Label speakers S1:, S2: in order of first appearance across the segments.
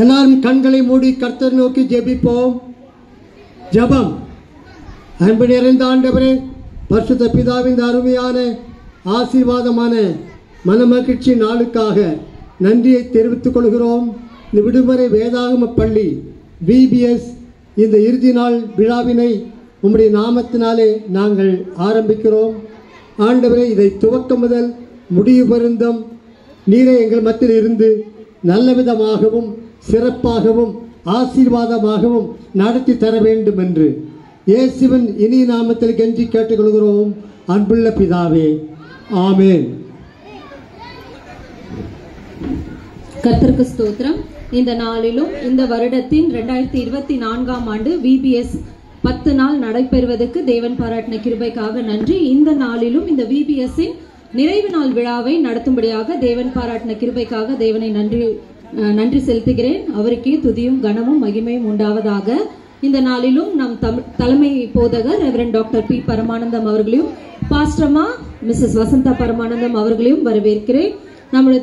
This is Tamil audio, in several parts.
S1: எல்லாரும் கண்களை மூடி கர்த்தரை நோக்கி ஜெபிப்போம். ஜெபம். அன்பு நிறைந்த ஆண்டவரே, பரிசுத்த பிதாவின் அருமையான ஆசீர்வாதமான மனமகிழ்ச்சி நாளுக்காக நன்றியை தெரிவித்துக் கொள்கிறோம். இந்த விடுமுறை வேதாகம பள்ளி VBS இந்த இறுதி நாள் விழாவினை உம்முடைய நாமத்தினாலே நாங்கள் ஆரம்பிக்கிறோம். ஆண்டவரே, இதை துவக்கம் முதல் முடிவு பருந்தம் நீரே எங்கள் மத்தியில் இருந்து நல்ல விதமாகவும் சிறப்பாகவும் ஆசீர்வாதமாகவும் நடத்தி தர வேண்டும் என்று இயேசுவின் இனிய நாமத்தில் கெஞ்சி கேட்டுக்கொள்கிறோம். அன்புள்ள பிதாவே, ஆமென்.
S2: கர்த்தருக்கு ஸ்தோத்திரம். இந்த நாளிலும் இந்த வருடத்தின் 2024ஆம் ஆண்டு VBS 10 நாள் நடைபெறுவதற்கு தேவன் பாராட்டின கிருபைக்காக நன்றி. இந்த நாளிலும் இந்த VBS-இன் நிறைவு நாள் விழாவை நடத்தும்படியாக தேவன் பாராட்டின கிருபைக்காக தேவனை நன்றி செலுத்துகிறேன். அவருக்கே துதியும் கனமும் மகிமையும் உண்டாவதாக. இந்த நாளிலும் நம் தலைமை போதகர் ரெவரண்ட் டாக்டர் P. பரமானந்தம் அவர்களையும் பாஸ்டர்மா மிஸ்ஸஸ் வசந்தா பரமானந்தம் அவர்களையும் வரவேற்கிறேன். நம்முடைய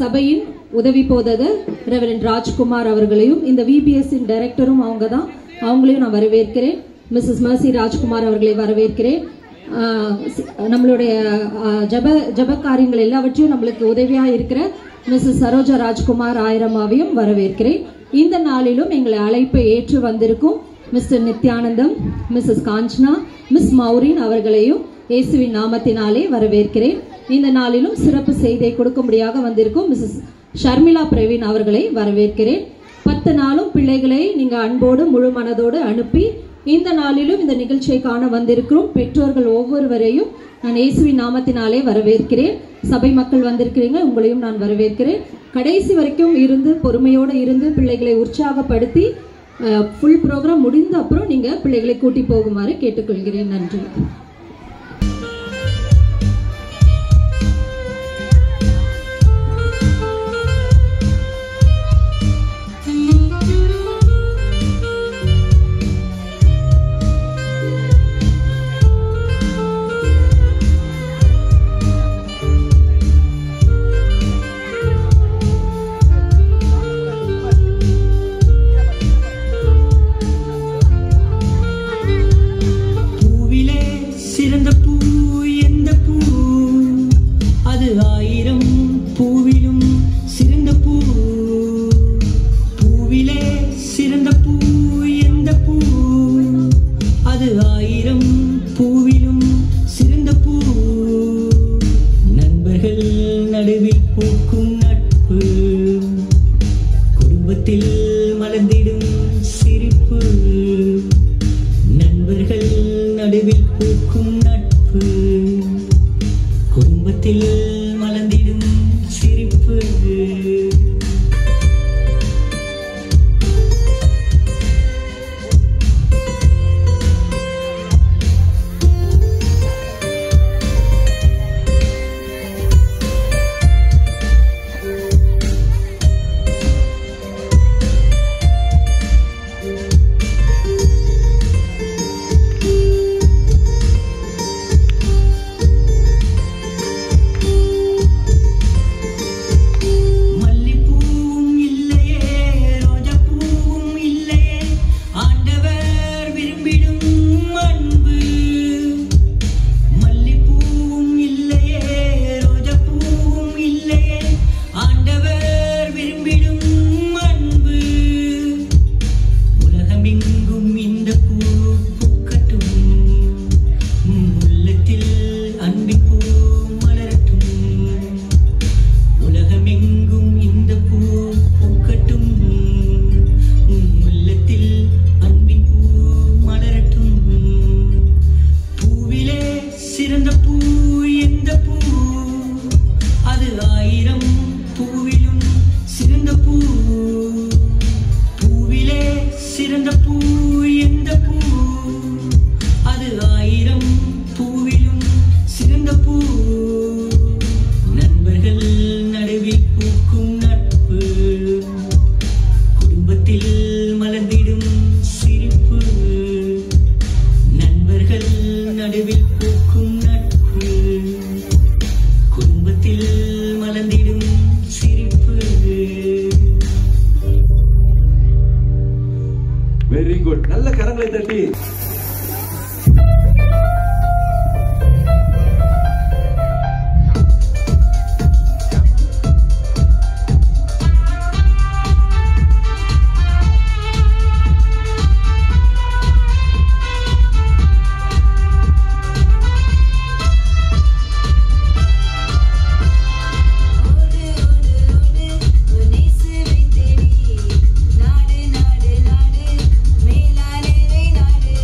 S2: சபையின் உதவி போதகர் ரெவரண்ட் ராஜ்குமார் அவர்களையும், இந்த VBS-இன் டைரக்டரும் அவங்க தான், அவங்களையும் நான் வரவேற்கிறேன். மிஸ்ஸஸ் மர்சி ராஜ்குமார் அவர்களை வரவேற்கிறேன். நம்மளுடைய ஜப காரியங்கள் எல்லாவற்றையும் நம்மளுக்கு உதவியாக இருக்கிற மிஸ்ஸஸ் சரோஜா ராஜ்குமார் ஆயிரமாவையும் வரவேற்கிறேன். இந்த நாளிலும் எங்களை அழைப்பை ஏற்று வந்திருக்கும் mister Nithyanandam, missus Kanchana, miss Maureen அவர்களையும் இயேசுவின் நாமத்தினாலே வரவேற்கிறேன். இந்த நாளிலும் சிறப்பு செய்தியை கொடுக்கும்படியாக வந்திருக்கும் மிஸ்ஸஸ் ஷர்மிளா பிரவீன் அவர்களை வரவேற்கிறேன். 10 நாளும் பிள்ளைகளை நீங்க அன்போடு முழு மனதோடு அனுப்பி இந்த நாளிலும் இந்த நிகழ்ச்சியை காண வந்திருக்கிறோம் பெற்றோர்கள் ஒவ்வொருவரையும் நான் இயேசுவின் நாமத்தினாலே வரவேற்கிறேன். சபை மக்கள் வந்திருக்கிறீங்க, உங்களையும் நான் வரவேற்கிறேன். கடைசி வரைக்கும் இருந்து பொறுமையோடு இருந்து பிள்ளைகளை உற்சாகப்படுத்தி ஃபுல் ப்ரோக்ராம் முடிந்த அப்புறம் நீங்க பிள்ளைகளை கூட்டி போகுமாறு கேட்டுக்கொள்கிறேன். நன்றி.
S3: குடும்பத்தில் மலர்ந்திடும் சிரிப்பு கரங்களை தட்டி
S4: நாடு நாடு நாடு மேலானவை நாடு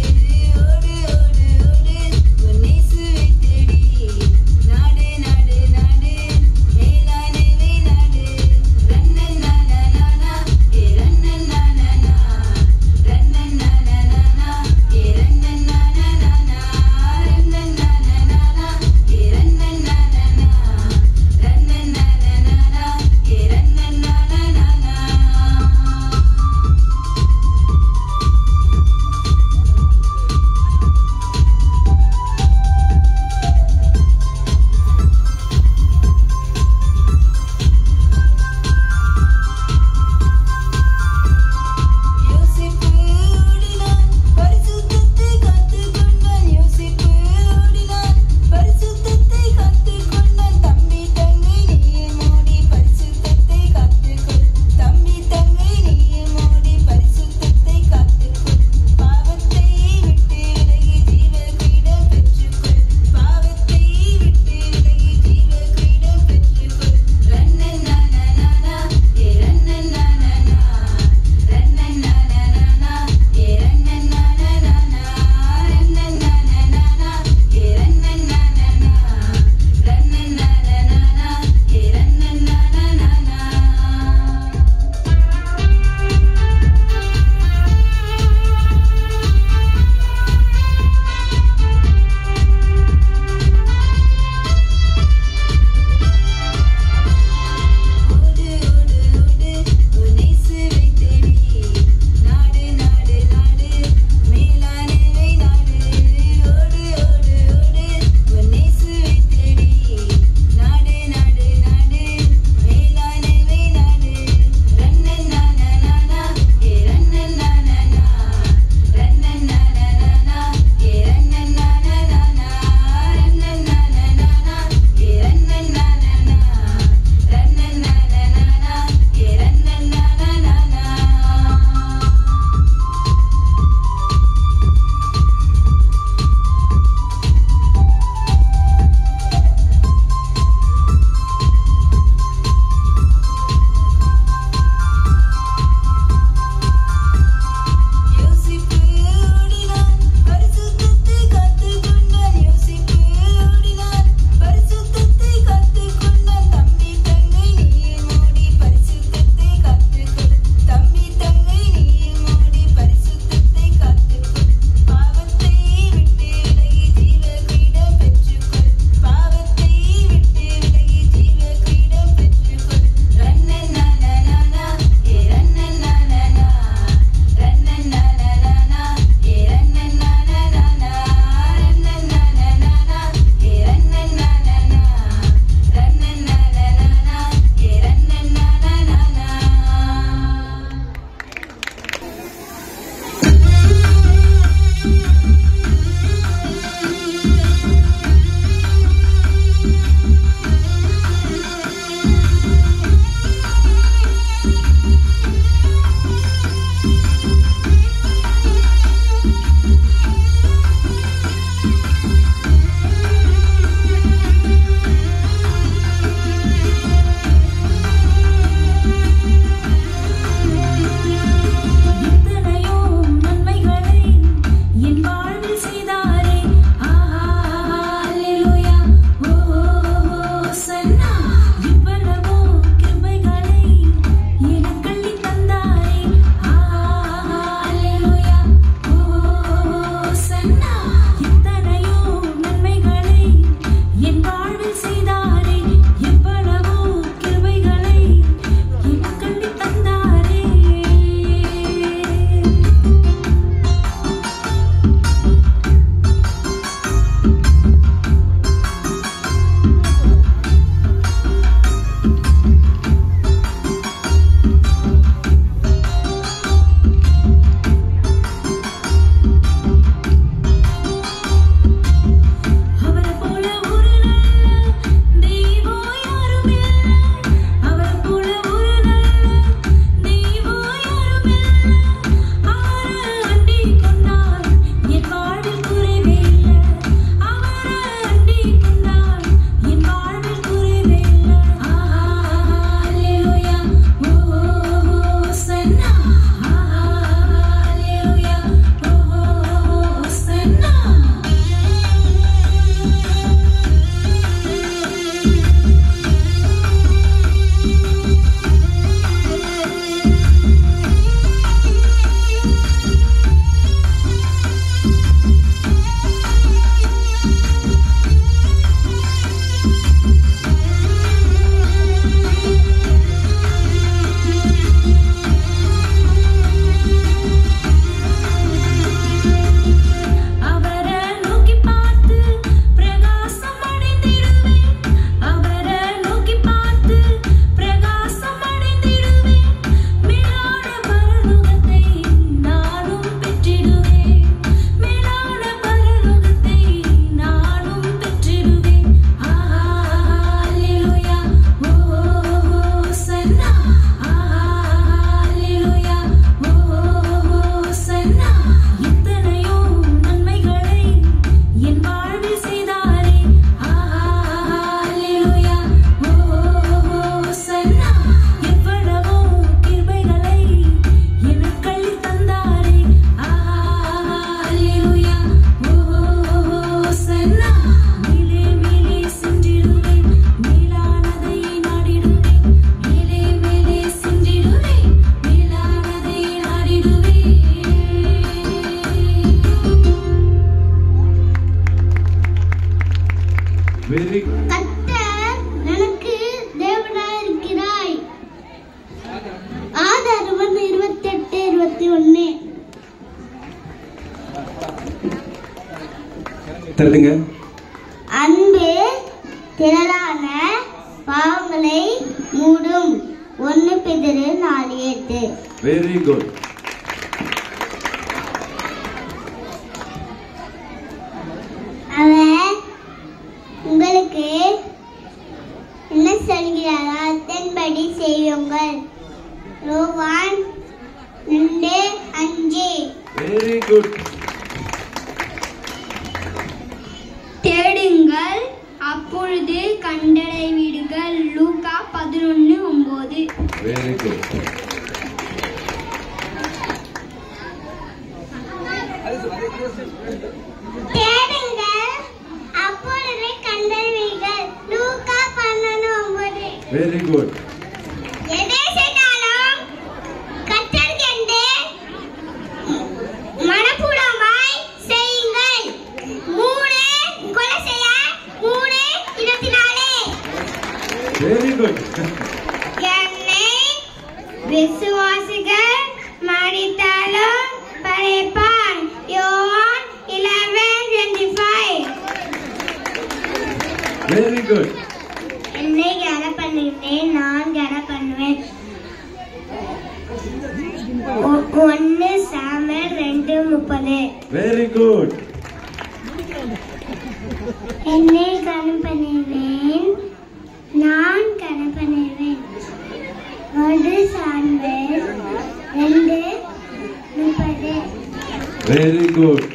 S3: தட்டுங்க.
S4: அன்பு திரளான பாவங்களை மூடும். 1 பேதுரு 4:8.
S3: Very good.
S4: அவர் உங்களுக்கு என்ன சொல்கிறாரோ அதன்படி செய்யுங்கள். யோவான் 2:5.
S3: Very good.
S4: தேடுங்கள் அப்பொழுது கண்டடைவீர்கள். லூக்கா 11:9.
S3: Very good.
S4: தேடுங்கள் அப்பொழுது கண்டடைவீர்கள். லூக்கா 11:9.
S3: Very good.
S4: எதை செய்தாலும் கர்த்தருக்கென்று மனப்பூர்வமாய் செய்யுங்கள். 3 கொலோசியர் 3:24.
S3: Very good.
S4: என்னை விசுவாசிகள் மரித்தாலும் படைப்பான். யோவான் 11:25.
S3: Very good.
S4: என்னை கன பண்ணுவேன், நான் கன பண்ணுவேன். 1 சாமுவேல் 2:30.
S3: Very good.
S4: என்னை கன பண்ணுவேன், நான் கன பண்ணுவேன். 1 சாமுவேல் 2:30.
S3: Very good.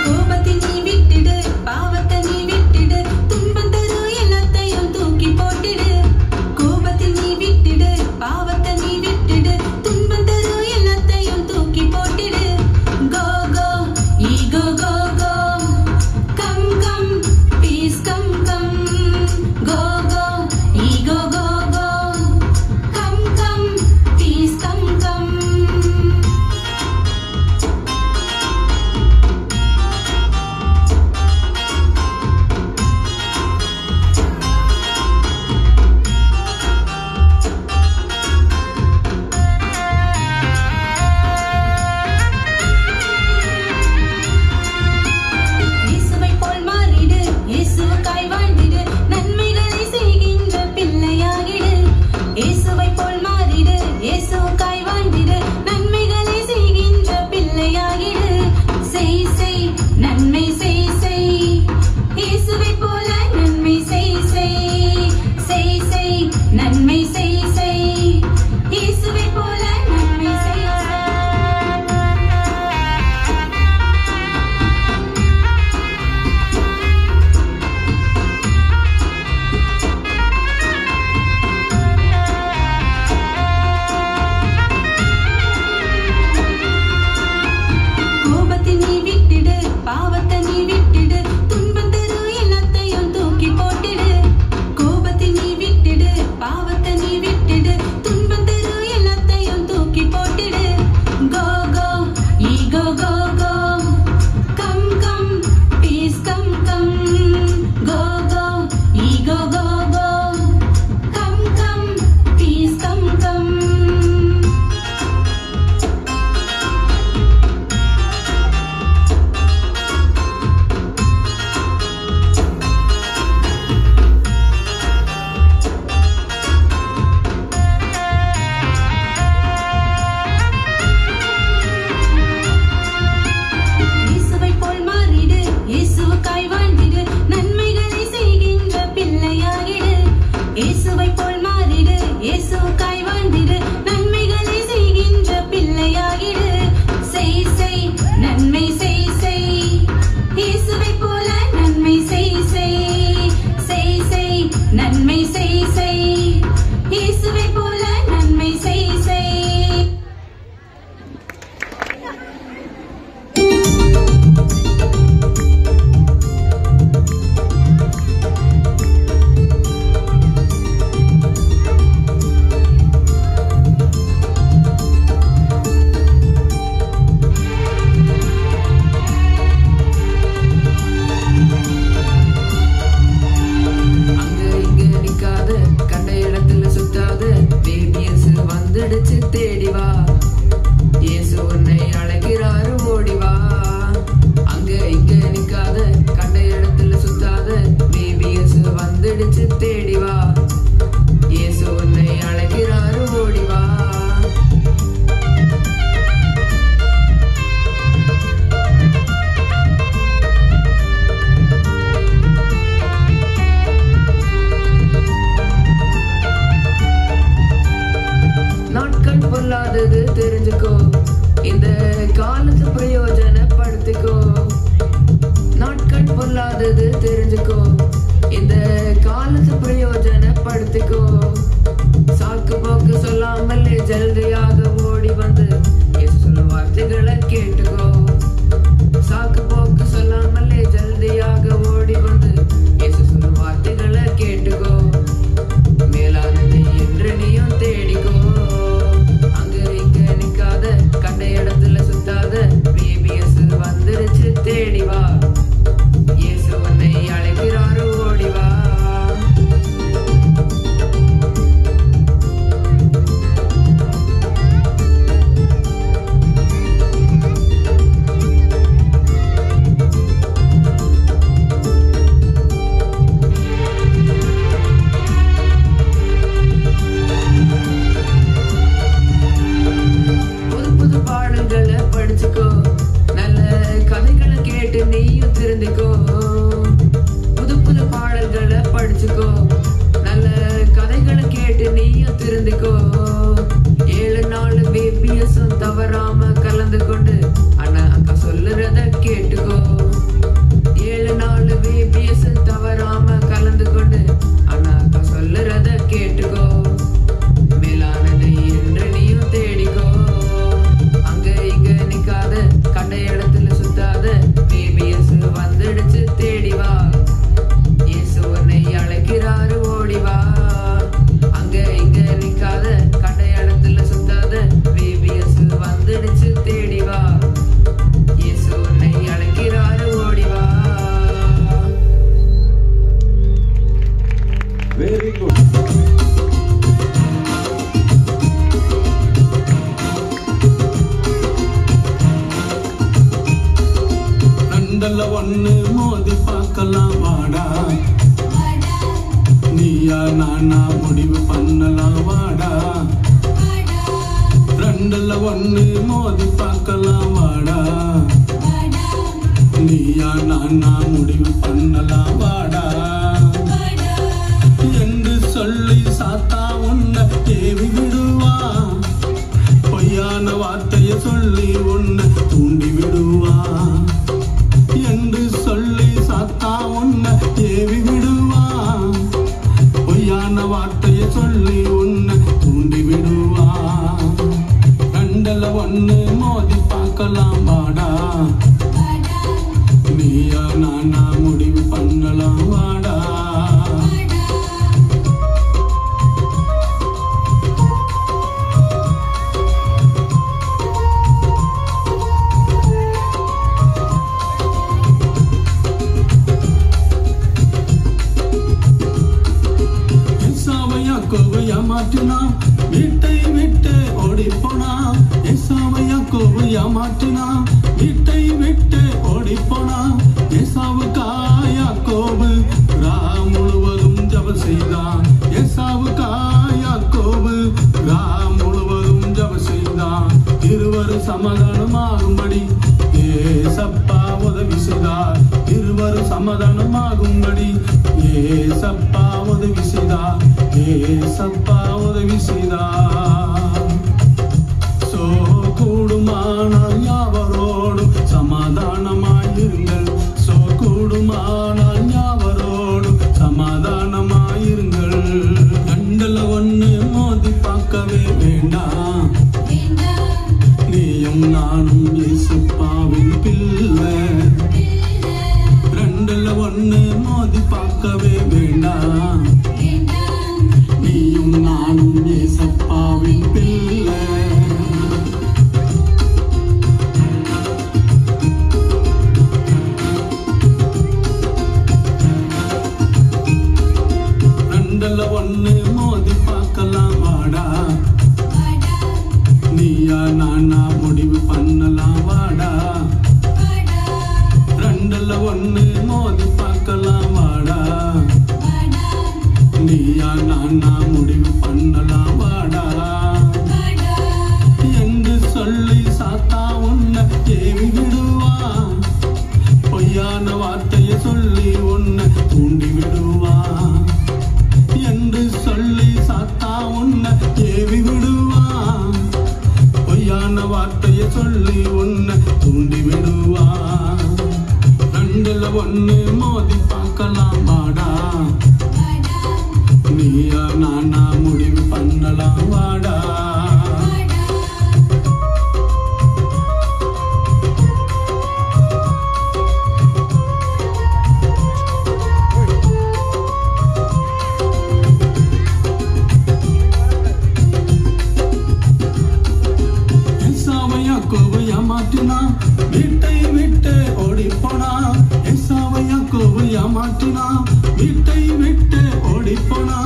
S5: கோபத்தை நீ விட்டிடு, பாவத்தை நீ விட்டிடு, துன்பம் தரும் எல்லாத்தையும் தூக்கி போட்டிடு. கோபத்தை நீ விட்டிடு, பாவத்தை
S6: கேட்டுக்கோ, நல்ல கதைகளை கேட்டு நீயும் திருந்துக்கோ. 7 நாள் பேபியஸும் தவறாம கலந்து கொண்டு அண்ணா அக்கா சொல்லுறத கேட்டுக்கோ. 7 நாள் பேபியஸும் தவறாம கலந்து கொண்டு அண்ணா அக்கா சொல்லுறத கேட்டுக்கோ. மேலானதை என்று நீயும் தேடிக்கோ. அங்க இங்க நிக்காத, கண்ட இடத்துல சுத்தாத, பேபியஸ் வந்துடுச்சு தேடிவா. இயேசு உன்னை அழைக்கிறாரு ஓடிவா. அங்க இங்க நிக்காத, கண்ட இடத்துல சுத்தாத, பேபியஸ் வந்துடுச்சு தேடிவா. இயேசு உன்னை அழைக்கிறாரு ஓடிவா.
S3: Very good.
S7: ரெண்டல்ல ஒண்ணு மோதி பார்க்கலாம் வாடா, நீயா நானா முடிவு பண்ணலாம் வாடா. ரெண்டல்ல ஒண்ணு மோதி பார்க்கலாம் வாடா, நீயா நானா முடிவு பண்ணலாம் வாடா. என்று சொல்லி சாத்தா உன்னை ஏவி விடுவா, பொய்யான வார்த்தைய சொல்லி உன்னை தூண்டி விடுவா. என்று சொல்லி சாத்தா உன்னை ஏவி விடுவா, பொய்யான வார்த்தைய சொல்லி உன்னை தூண்டி விடுவா. ரெண்டல ஒண்ணு மோதி பார்க்கலாம் வாடா, நீயா நானா முடிவு பண்ணலாம் வாடா. ஏமாற்றினா வீட்டை விட்டு ஓடி போனா, ஏசாவை யாக்கோபு ஏமாற்றினா வீட்டை விட்டு ஓடி போனா. ஏசாவுக்காய் யாக்கோபு ரா முழுவதும் ஜெபம் செய்தான், ஏசாவுக்காய் யாக்கோபு ரா முழுவதும் ஜெபம் செய்தான். இருவரும் சமாதானமாகும்படி ஏசப்பா உதவி செய்தார், இருவரும் சமாதானமாகும்படி ஏசப்பா உதவி செய்தார், ஏசப்பா உதவி செய்தார். சோ கூடுமானால் யாவரோடும் சமாதானமாயிருங்கள், சோ கூடுமானால் யாவரோடும் சமாதானமாயிருங்கள். ரெண்டுல ஒண்ணு மோதி பார்க்கவே வேண்டாம், நீயும் நானும் இயேசுப்பாவின் பிள்ளை. ரெண்டுல ஒண்ணு மோதி பார்க்கவே வேண்டாம், நீயும் நானும் இயேசுப்பாவின் பிள்ளை. ரெண்டுல ஒண்ணு மோதி பார்க்கலாம் வாடா, நீயா நானா முடிவு பண்ணலாம் வாடா. ரெண்டுல ஒண்ணு மோதி பார்க்கலாம் வாடா, நீயா நானா முடிவு பண்ணலாம் வாடா. என்று சொல்லி சாத்தா உன்னை ஏவி விடுவா, பொய்யான வார்த்தைய சொல்லி உன்னை தூண்டி விடுவா. என்று சொல்லி சாத்தா உன்னை ஏவி விடுவா, பொய்யான வார்த்தைய சொல்லி உன்னை தூண்டி விடுவா. ரெண்டுல ஒண்ணு மோதி பார்க்கலாம் வாடா, நீயா நானா முடிவு பண்ணலாம் வாடா. ஏசாவை யாக்கோபு ஏமாற்றினா வீட்டை விட்டு ஓடி போனா, ஏசாவை யாக்கோபு ஏமாற்றினா வீட்டை விட்டு ஓடி போனா.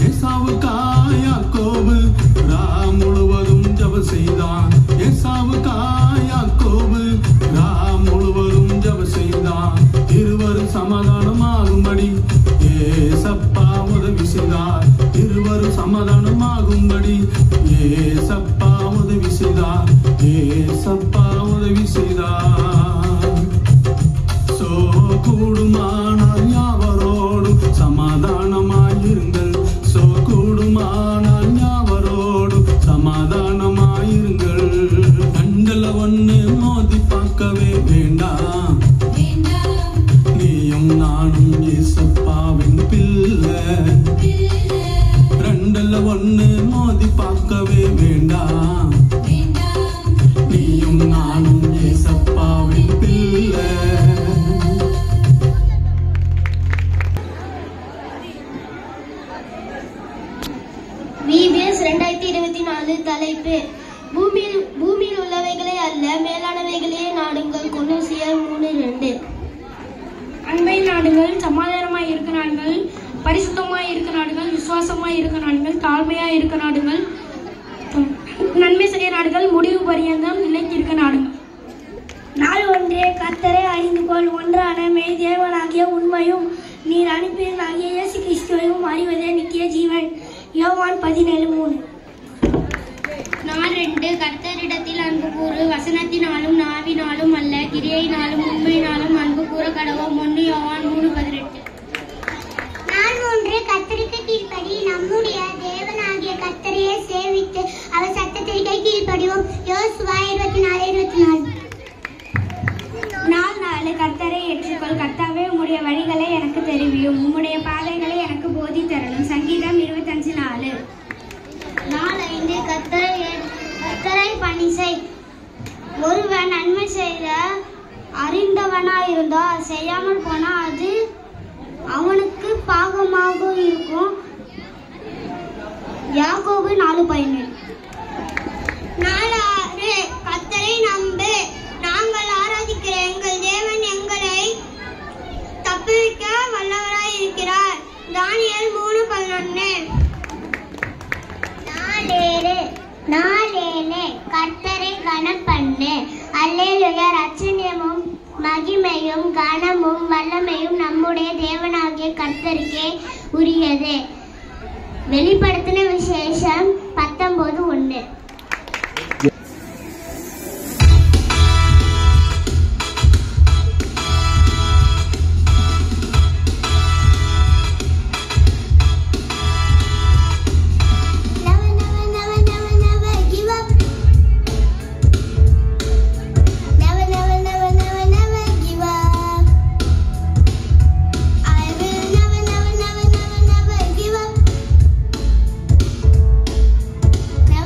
S7: ஏசாவுக்காய் யாக்கோபு ரா முழுவதும் ஜெபம் செய்தான், ஏசாவுக்காய் யாக்கோபு ரா முழுவதும் ஜெபம் செய்தான். இருவரும் சமாதானமாகும்படி ஏசப்பா உதவி செய்தார், இருவரும் சமாதானமாகும்படி ஏசப்பா உதவி செய்தார், ஏசப்பா உதவி செய்தார். சோ கூடுமானால் யாவரோடும் சமாதானமா நானும் ஏசப்பாவின் பிள்ளை. ரெண்டுல ஒண்ணு மோதி பார்க்கவே வேண்டாம். நீயும் நானும் ஏசப்பாவின் பிள்ளை.
S4: VBS 2024 தலைப்பு பூமியில் உள்ளவைகளே அல்ல மேலானவைகளே நாடுங்கள். கொலோசியர் 3:2.
S8: அன்பை நாடுகள், சமாதானமாய் இருக்க நாடுகள், பரிசுத்தமாய் இருக்க நாடுகள், விசுவாசமாய் இருக்க நாடுகள், தாழ்மையாய் இருக்க நாடுகள், நன்மை செய்ய நாடுகள், முடிவு பரியந்தம் நிலைத்திருக்க நாடுகள்.
S4: நாள் ஒன்றே கர்த்தரை அறிந்து கொள். ஒன்றான மெய் தேவனாகிய உண்மையும் நீர் அனுப்பினாகிய இயேசு கிறிஸ்துவையும் அறிவதே நித்திய ஜீவன். யோவான் 17:3. நாள் 2 கர்த்தரிடத்தில் அன்பு கூறு. வசனத்தினாலும் நாவினாலும் அல்ல, கிரியையினாலும் உண்மையினாலும் அன்பு கூற கடவோம். 1 யோவான் 3:18. நாள் 3 கர்த்தருக்கு கீழ்ப்படி. நம்முடைய தேவனாகிய கர்த்தரையே சேவித்து அவர் சத்தத்திற்கு கீழ்ப்படிவோம். யோசுவா 24:24. நாள் 4 கர்த்தரை ஏற்றுக்கொள். கர்த்தாவே, உம்முடைய வழிகளை எனக்கு தெரிவியும், உம்முடைய பாதைகளை எனக்கு போதித்தரணும். சங்கீதம் 25:4. நாள் 5 கர்த்தரை பணி செய். ஒருவன் நன்மை செய்த அறிந்தவனாயிருந்தால் செய்யாமல் போனால் அது அவனுக்கு பாகமாக இருக்கும். யாக்கோபு 4:17. நாள் 6 கர்த்தரை நம்பு. நாங்கள் ஆராதிக்கிற எங்கள் தேவன் எங்களை தப்புவிக்க வல்லவராய் இருக்கிறார். தானியேல் 3:11. நாளேலே கர்த்தரை கனப்பண்ணு. அல்லேலூயா. ரட்சணியமும் மகிமையும் கனமும் வல்லமையும் நம்முடைய தேவனாகிய கர்த்தருக்கே உரியது. வெளிப்படுத்தின விசேஷம் 19:1. Never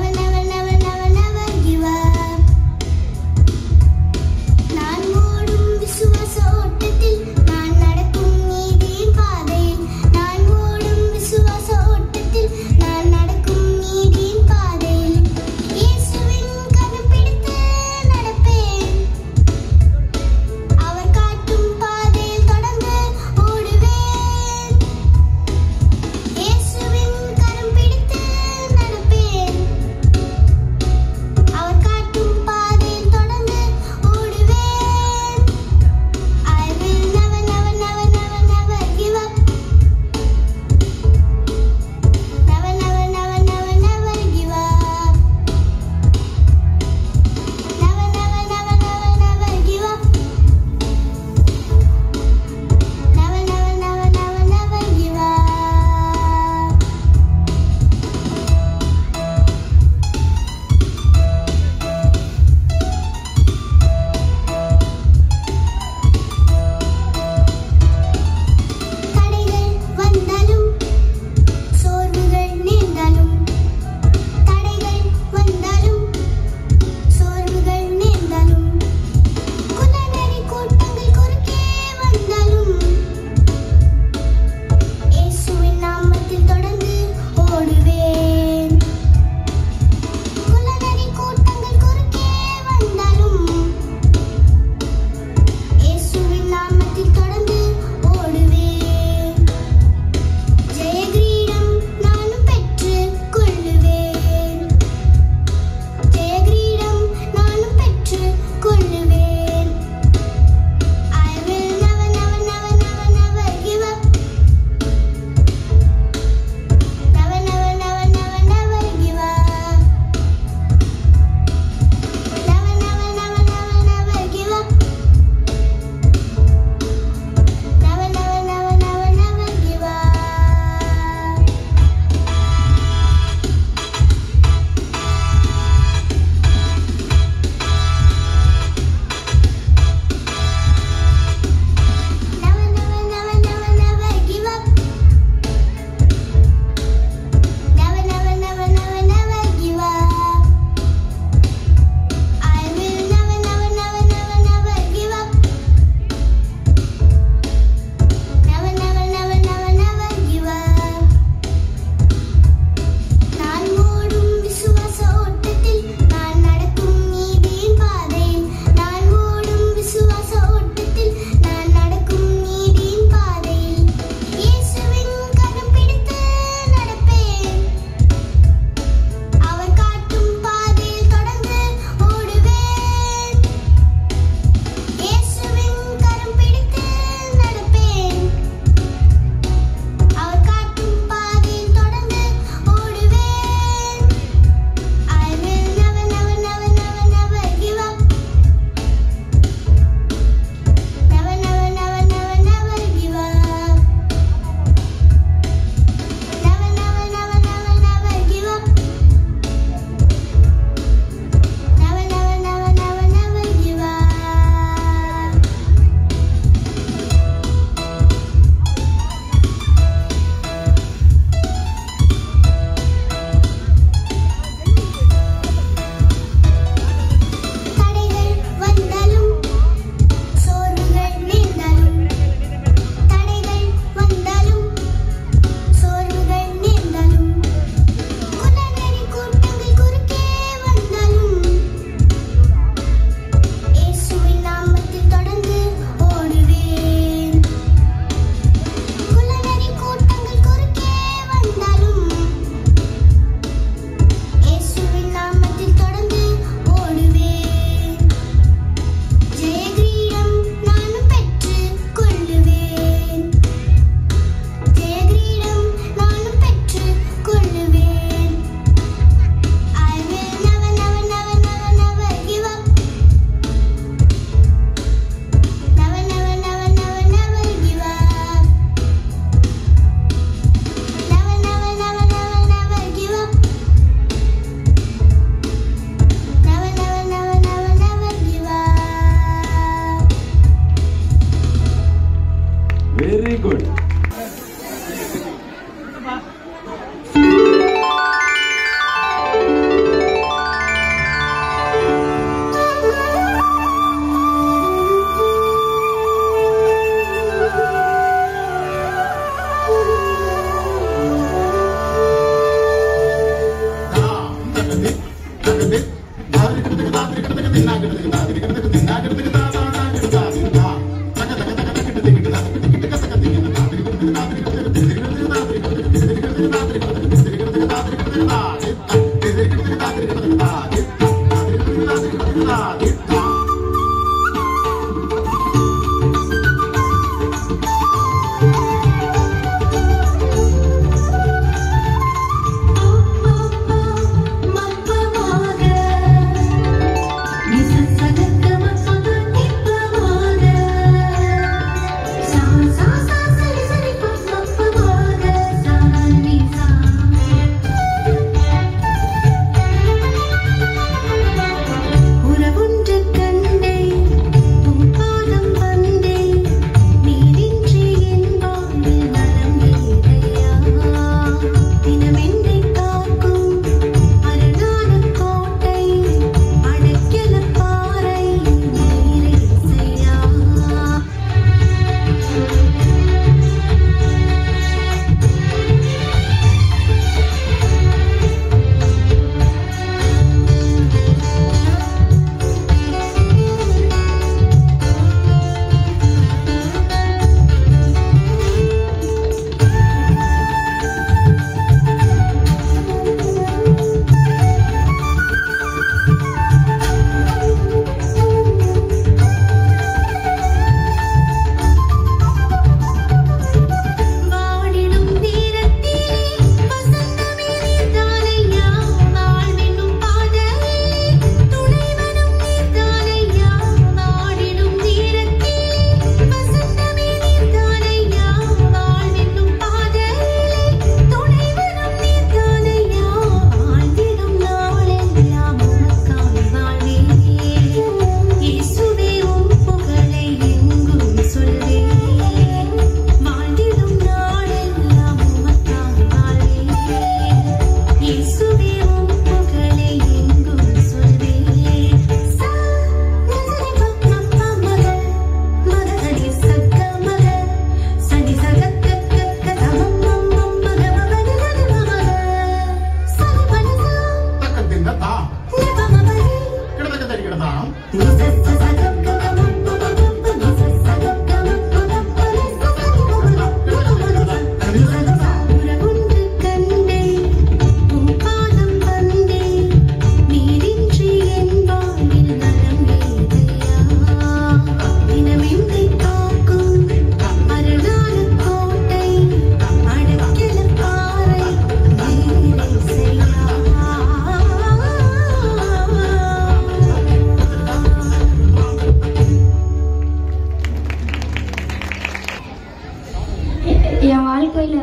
S4: என் வாழ்க்கையில்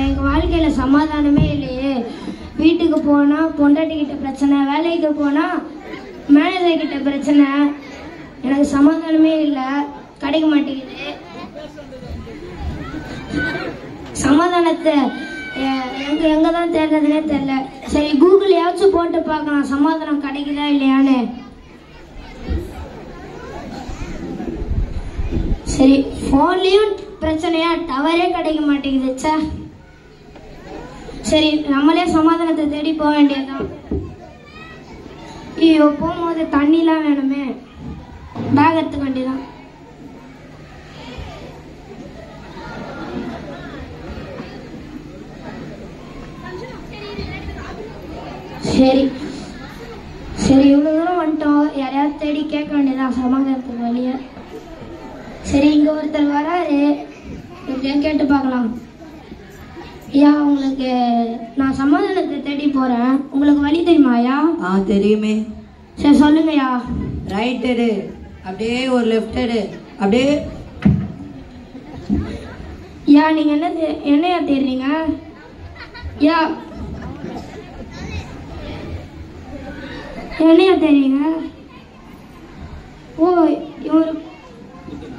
S4: எங்கள் வாழ்க்கையில் சமாதானமே இல்லையே. வீட்டுக்கு போனால் பொண்டாட்டிக்கிட்ட பிரச்சனை, வேலைக்கு போனால் மேனேஜர்கிட்ட பிரச்சனை, எனக்கு சமாதானமே இல்லை, கிடைக்க மாட்டேங்குது. சமாதானத்தை எங்கே தான் தேடுறதுனே தெரில. சரி, கூகுளையாச்சும் போட்டு பார்க்கலாம் சமாதானம் கிடைக்குதா இல்லையான்னு. சரி, ஃபோன்லேயும் பிரச்சனையா, டவரே கிடைக்க மாட்டேங்குது. சரி, நம்மளே சமாதானத்தை தேடி போக வேண்டியதுதான். ஐயோ, போகும்போது தண்ணிலாம் வேணுமே, பேக் எடுத்துக்க வேண்டியதான். சரி சரி, இவ்வளோ தூரம் வந்துட்டோம், யாரையாவது தேடி கேட்க வேண்டியதான் சமாதானத்துக்கு வழியை. சரி, இங்கே ஒருத்தர் வராரு, எப்படியா கேட்டு பார்க்கலாம். ஐயா, உங்களுக்கு நான் சமாதானத்தை தேடி போகிறேன், உங்களுக்கு வழி தெரியுமா ஐயா?
S9: தெரியுமே.
S4: சரி, சொல்லுங்கய்யா.
S9: ரைட் எடு, அப்படியே ஒரு லெஃப்ட் எடு, அப்படியே.
S4: ஐயா, நீங்கள் என்னையா தேடுறீங்க? ஐயா, என்னையா தெரியுங்க?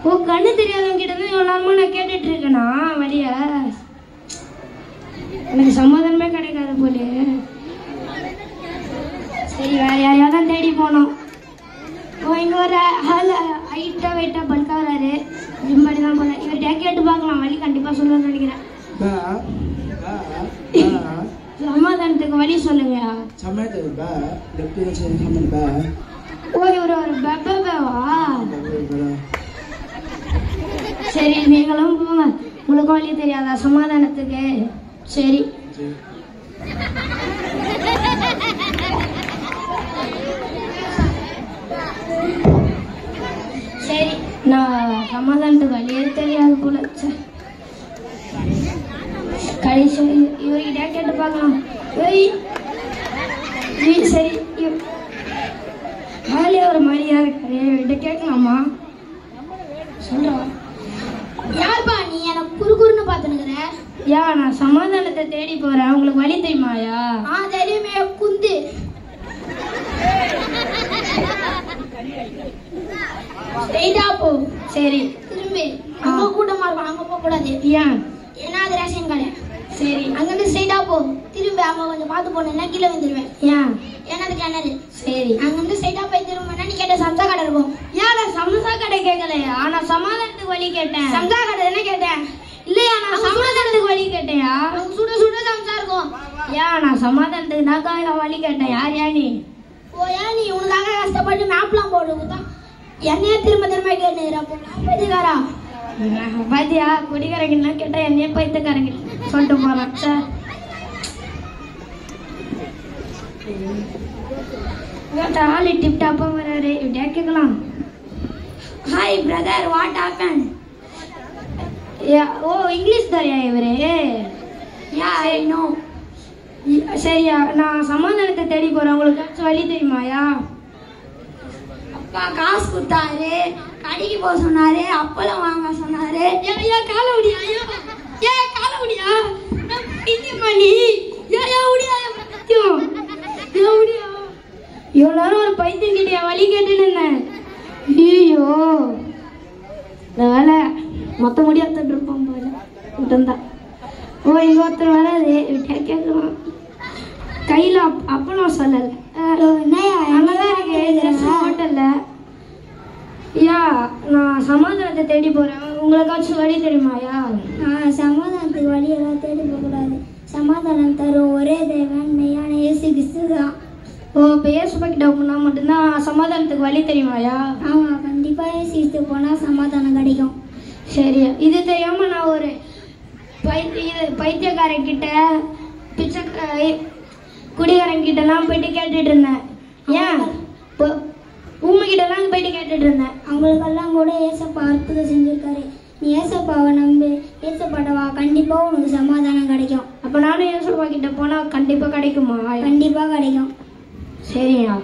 S4: ஓ, கண்ணு தெரியாதவங்க கிட்ட தான் இவ்வளோ நேரமாக நான் கேட்டுட்டு இருக்கேனா வழிய? எனக்கு சமாதானமே கிடைக்காது போல. சரி, வேற யாரையாவது தான் தேடி போனோம். இங்கே ஒரு ஹைட்டாக வெயிட்டாக பல்காக வராரு, ஜிம்பாடி தான் போல. இவர்கிட்ட கேட்டு பார்க்கலாம், வழி கண்டிப்பாக சொல்லுவேன்னு நினைக்கிறேன். சமாதானத்துக்கு வழி சொல்லுங்க. ஒரு பெப்பவா? சரி, நீங்களும் போங்க, உங்களுக்கு வழி தெரியாதா சமாதானத்துக்கு? சரி, சரி, நான் சமாதானத்துக்கு வழியே தெரியாது போல. கடைசி இவர்கிட்ட கேட்டு பார்க்கலாம். சரி, வேலையை ஒரு மாதிரியா இருக்காரு, இவர்கிட்ட கேட்கலாமா? சொல்றோம். யாருப்பா நீ எனக்கு குறுகுறுன்னு பார்த்துனுக்குற? யா, நான் சமாதானத்தை தேடி போறேன், உங்களுக்கு வழி தெரியுமாயா? தெரியுமே, குந்து. போ. சரி, திரும்பி அங்க கூட்டமா இருக்கும், அங்க போக கூடாது. ஏன்? ஏன்னா அது ரேஷன் கடை. சரி, அங்கிருந்து ஸ்ட்ரைட்டா போ, திரும்பி அங்க கொஞ்சம் பார்த்து போனேன்னா கீழே வந்துருவேன். ஏன்? ஏன்னா அது கிணறு. சரி, அங்கிருந்து ஸ்ட்ரைட்டா போய் திரும்பினா நீ கேட்ட சம்சா கடை இருக்கும். ஏன்? நான் சம்சா கடை கேட்கலையா, நான் சமாதானத்துக்கு வழி கேட்டேன். சம்சா கடை தானே கேட்டேன். இல்லையா, நான் சமாதானத்துக்கு வழி கேட்டேயா? சுட சுட சம்சா இருக்கும். ஏன்? நான் சமாதானத்துக்கு நான் வழி கேட்டேன். யார் நீ? ஏன் நீ உனக்காக கஷ்டப்பட்டு மேப்லாம் போட்டு கொடுத்தா என்னையே திரும்ப திரும்ப கேட்டுக்காரா? பாத்தியா, குடிக்காரங்க கேட்டா என்னையே பைத்துக்காரங்க சொல்லிட்டு போறான். சார், ஆளு டிப் டாப்பா வராரு, இப்படியா கேட்கலாம். Hi brother, what happen? ஓ, இங்கிலீஷ் தரியா இவரு? Yeah, I know. சரியா, நான் சமாதானத்தை தேடி போறேன், உங்களுக்கு வழி தெரியுமாயா? அப்பா காசு கொடுத்தாரு, கடைக்கு போக சொன்னாரு, அப்பளம் வாங்க சொன்னாரு. கால முடியா? கால முடியா? இவ்வளோ நேரம் ஒரு பைத்தியம் கிட்ட வழி கேட்டுன்னு இருந்தேன். ஐயோ, இந்த வேலை மொத்த முடியாது இருப்போம் போல விட்டுந்தான். ஓ, இங்க ஒருத்தர் வராது, கேட்கலாம். கையில் அப்பளம் சொல்லலை, அங்கதான் இருக்கு ஹோட்டல்ல. யா, நான் சமாதானத்தை தேடி போறேன், உங்களுக்காச்சும் வழி தெரியுமாயா? சமாதானத்துக்கு வழி எல்லாம் தேடி போகக்கூடாது, சமாதானம் தரும் ஒரே தேவன் மெய்யான இயேசு கிறிஸ்து தான். ஓ, இப்போ இயேசுப்பா கிட்ட போனா மட்டும்தான் சமாதானத்துக்கு வழி தெரியுமாயா? ஆமாம், கண்டிப்பாக இயேசு கிறிஸ்து போனால் சமாதானம் கிடைக்கும். சரி, இது தெரியாம நான் ஒரு பைத்தியக்காரங்கிட்ட பிச்சை குடிகாரங்கிட்டலாம் போயிட்டு கேட்டுட்டு இருந்தேன். ஏன்? ஊமைக்கிட்டலாம் போயிட்டு கேட்டுட்டு இருந்தேன். அவங்களுக்கெல்லாம் கூட ஏசப்பா அற்புதம் செஞ்சுருக்காரு. நீ ஏசப்பாவை நம்பு, ஏசப்பாட்டவா, கண்டிப்பாக உனக்கு சமாதானம் கிடைக்கும். அப்போ நானும் ஏசப்பா கிட்ட போனால் கண்டிப்பாக கிடைக்குமா? கண்டிப்பாக கிடைக்கும். சரியா?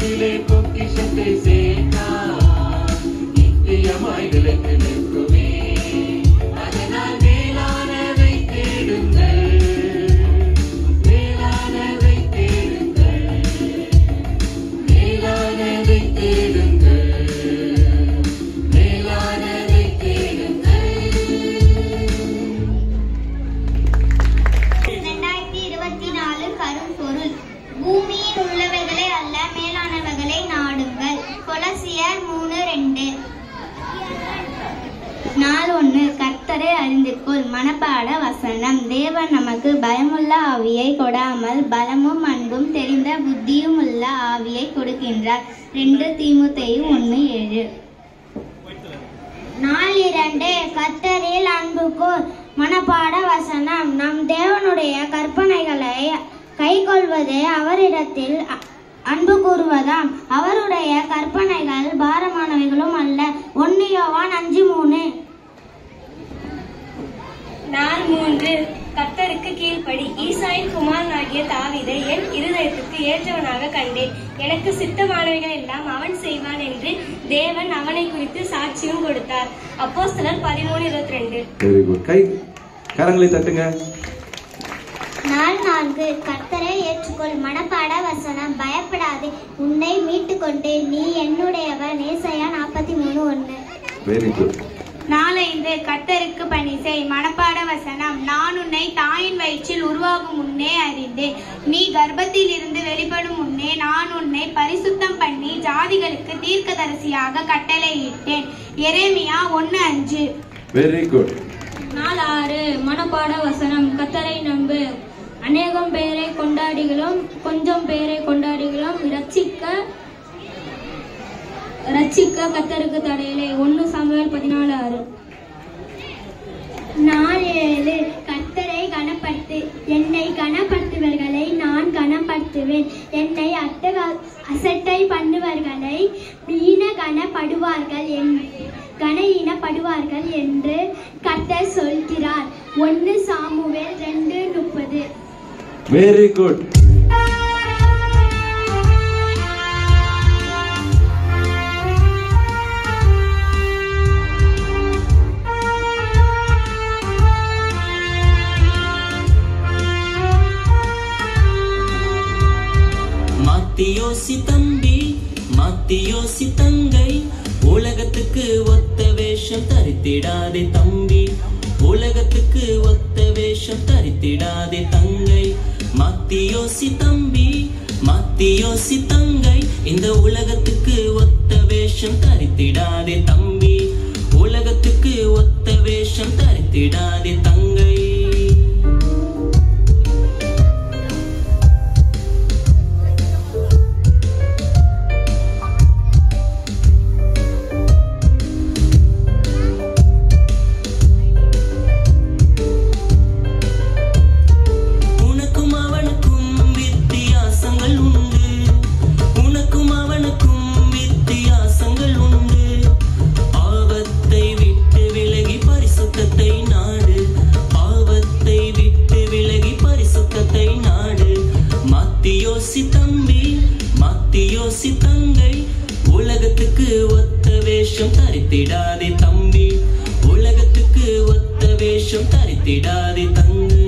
S3: பரத்திலே பொக்கிஷத்தை சேர்த்தார் நித்தியமாய் நிலைத்து நிற்குமே. அதனால் மேலானதை தேடுங்கள், மேலானதை தேடுங்கள், மேலானதை தேடுங்கள், மேலானதை தேடுங்கள்.
S10: 2024 கரும்பொருள். பூமியில் உள்ளவைகளை அல்ல மேலானவைகளை நாடுங்கள். கொலசியர் 3:2. நாள் 1. கர்த்தரை அறிந்துகொள். மனப்பாட வசனம். தேவன் நமக்கு பயமுள்ள ஆவியை கொடாமல் பலமும் அன்பும் தெரிந்த புத்தியும் உள்ள ஆவியை கொடுக்கின்றார். 2 தீமோத்தேயு 1:7. நாள் 2. கர்த்தரில் அன்பு கூர். மனப்பாட வசனம். நம் தேவனுடைய கற்பனைகளை கைக்கொள்வதே அவரிடத்தில் அன்பு கூறுவதாம். அவருடைய கற்பனைகள் பாரமானவைகளும் அல்ல. 1 யோவான் 5:3.
S8: நாள் 3. கர்த்தருக்கு கீழ்ப்படி. ஈசாயின் குமாரனாகிய தாவீதை என் இருதயத்துக்கு ஏற்றவனாக கண்டேன். எனக்கு சித்தமானவைகள் எல்லாம் அவன் செய்வான் என்று தேவன் அவனை குறித்து சாட்சியும் கொடுத்தார். அப்போஸ்தலர் 13:22.
S3: Very good. கை கரங்களை தட்டுங்க.
S10: நாள் 4. கர்த்தரை ஏற்றுக்கொள். மனப்பாட வசனம். பயப்படாதே, உன்னை மீட்டுக் கொண்டேன், நீ என்னுடையவன். ஏசாயா 43:1.
S3: Very good.
S10: நாள் 5. கர்த்தருக்கு பணி செய். மனப்பாட வசனம். நான் உன்னை தாயின் வயிற்றில் உருவாகும் முன்னே அறிந்தேன், நீ கர்ப்பத்தில் இருந்து வெளிப்படும் முன்னே நான் உன்னை பரிசுத்தம் பண்ணி ஜாதிகளுக்கு தீர்க்கதரிசியாக கட்டளையிட்டேன். எரேமியா 1:5.
S3: Very good.
S8: நாள் 6. மனப்பாட வசனம். கர்த்தரை நம்பு. அநேகம் பேரை கொண்டாடிகளும் கொஞ்சம் பேரை கொண்டாடிகளும் ரட்சிக்க கர்த்தருக்கு தடையில்லை. 1 சாமுவேல் 14:6.
S10: நாள் 7. கர்த்தரை கனப்படுத்து. என்னை கனப்படுத்துவர்களை நான் கனப்படுத்துவேன், என்னை அசட்டை பண்ணுவர்களை கனஈனப்படுவார்கள் என்று கர்த்தர் சொல்கிறார். 1 சாமுவேல் 2:30.
S3: Very good.
S7: மாத்தியோசி தம்பி, மாத்தியோசி தங்கை, உலகத்துக்கு ஒத்த வேஷம் தரித்திடாதே தம்பி, உலகத்துக்கு ஒத்த வேஷம் தரித்திடாதே தங்கை. மாத்தியோசி தம்பி, மாத்தியோசி தங்கை, இந்த உலகத்துக்கு ஒத்த வேஷம் தரித்திடாதே தம்பி, உலகத்துக்கு ஒத்த வேஷம் தரித்திடாதே தங்கை. மாத்தியோசி தம்பி, மாத்தியோசி தங்கை, உலகத்துக்கு ஒத்த வேஷம் தரித்திடாதே தம்பி, உலகத்துக்கு ஒத்த வேஷம் தரித்திடாதே தங்கை.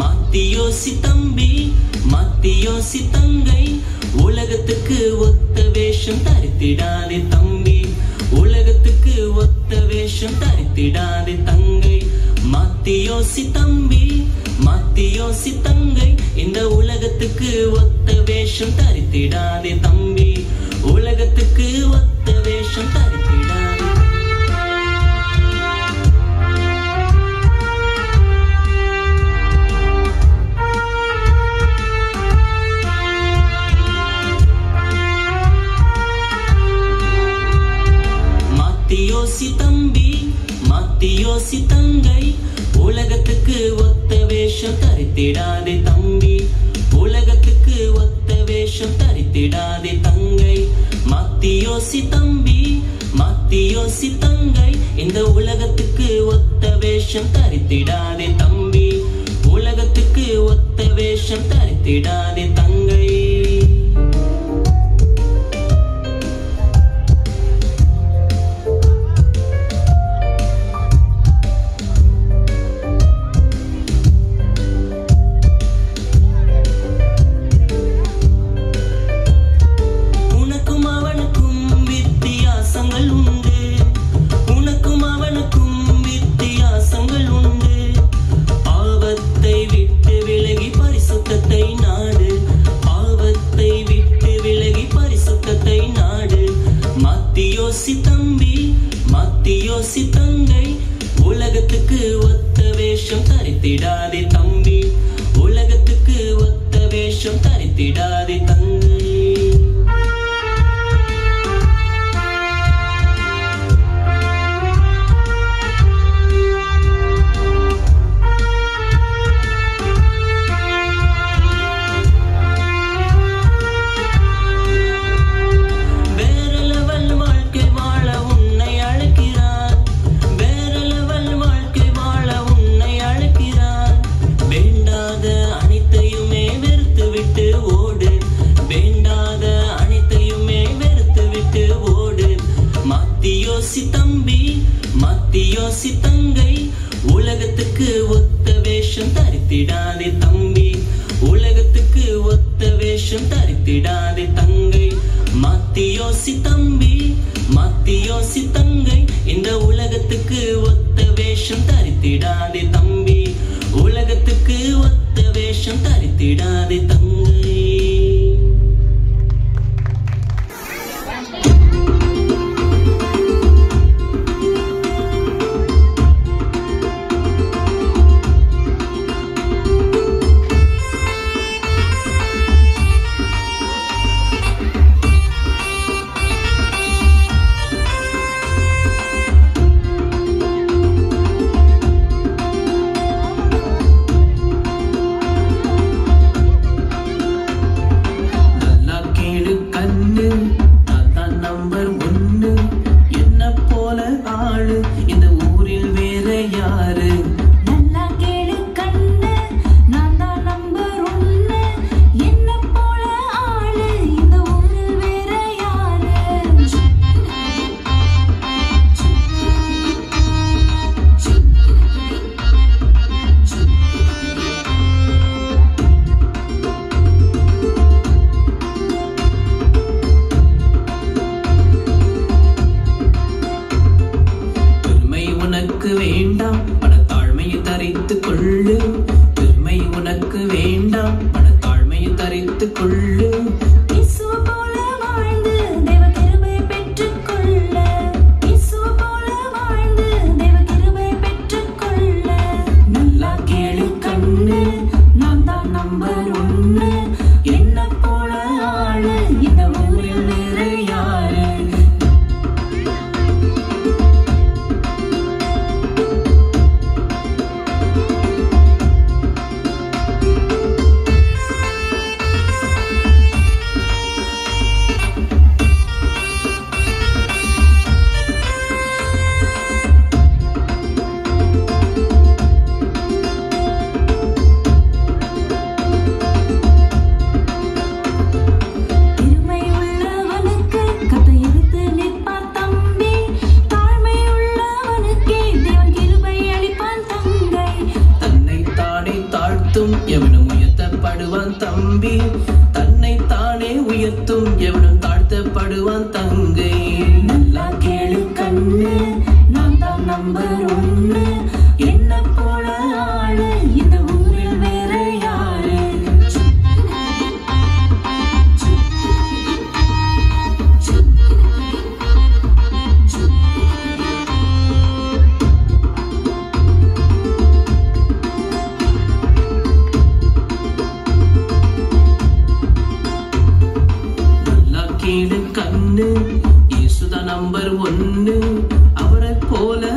S7: மாத்தியோசி தம்பி, மாத்தியோசி தங்கை, உலகத்துக்கு ஒத்த வேஷம் தரித்திடாதே தம்பி, உலகத்துக்கு ஒத்த வேஷம் தரித்திடாதே தங்கை. மாத்தியோசி தம்பி, மாத்தியோசி தங்கை, இந்த உலகத்துக்கு ஒத்த வேஷம் தரித்திடாதே தம்பி, உலகத்துக்கு ஒத்த வேஷம் தரித்திடாதே.
S11: தரித்திடாதே தம்பி, உலகத்துக்கு ஒத்த வேஷம் தரித்திடாதே தங்கை. மாத்தி யோசி தம்பி, மாத்தி யோசி தங்கை, இந்த உலகத்துக்கு ஒத்த வேஷம் தரித்திடாதே தம்பி, உலகத்துக்கு ஒத்த வேஷம் தரித்திடாதே தங்கை. உனக்கும் அவனுக்கும் வித்தியாசங்கள் உண்டு, உனக்கும் அவனுக்கும் வித்தியாசங்கள் உண்டு. பாவத்தை விட்டு விலகி பரிசுத்தத்தை நாடு, பாவத்தை விட்டு விலகி பரிசுத்தத்தை நாடு. மாத்தி யோசி தம்பி, மாத்தி யோசி தங்கை, உலகத்துக்கு ஒத்த வேஷம் தரித்திடாதே தம்பி, உலகத்துக்கு ஒத்த வேஷம் தரித்திடாதே தங்கை. யோசி தம்பி, மாத்தி யோசி தங்கை, உலகத்துக்கு ஒத்த வேஷம் தரித்திடாதே தம்பி, உலகத்துக்கு ஒத்த வேஷம் தரித்திடாதே தங்கை. மாத்தி யோசி தம்பி, மாத்தி யோசி தங்கை, இந்த உலகத்துக்கு ஒத்த வேஷம் தரித்திடாதே தம்பி, உலகத்துக்கு ஒத்த வேஷம் தரித்திடாதே தங்கை.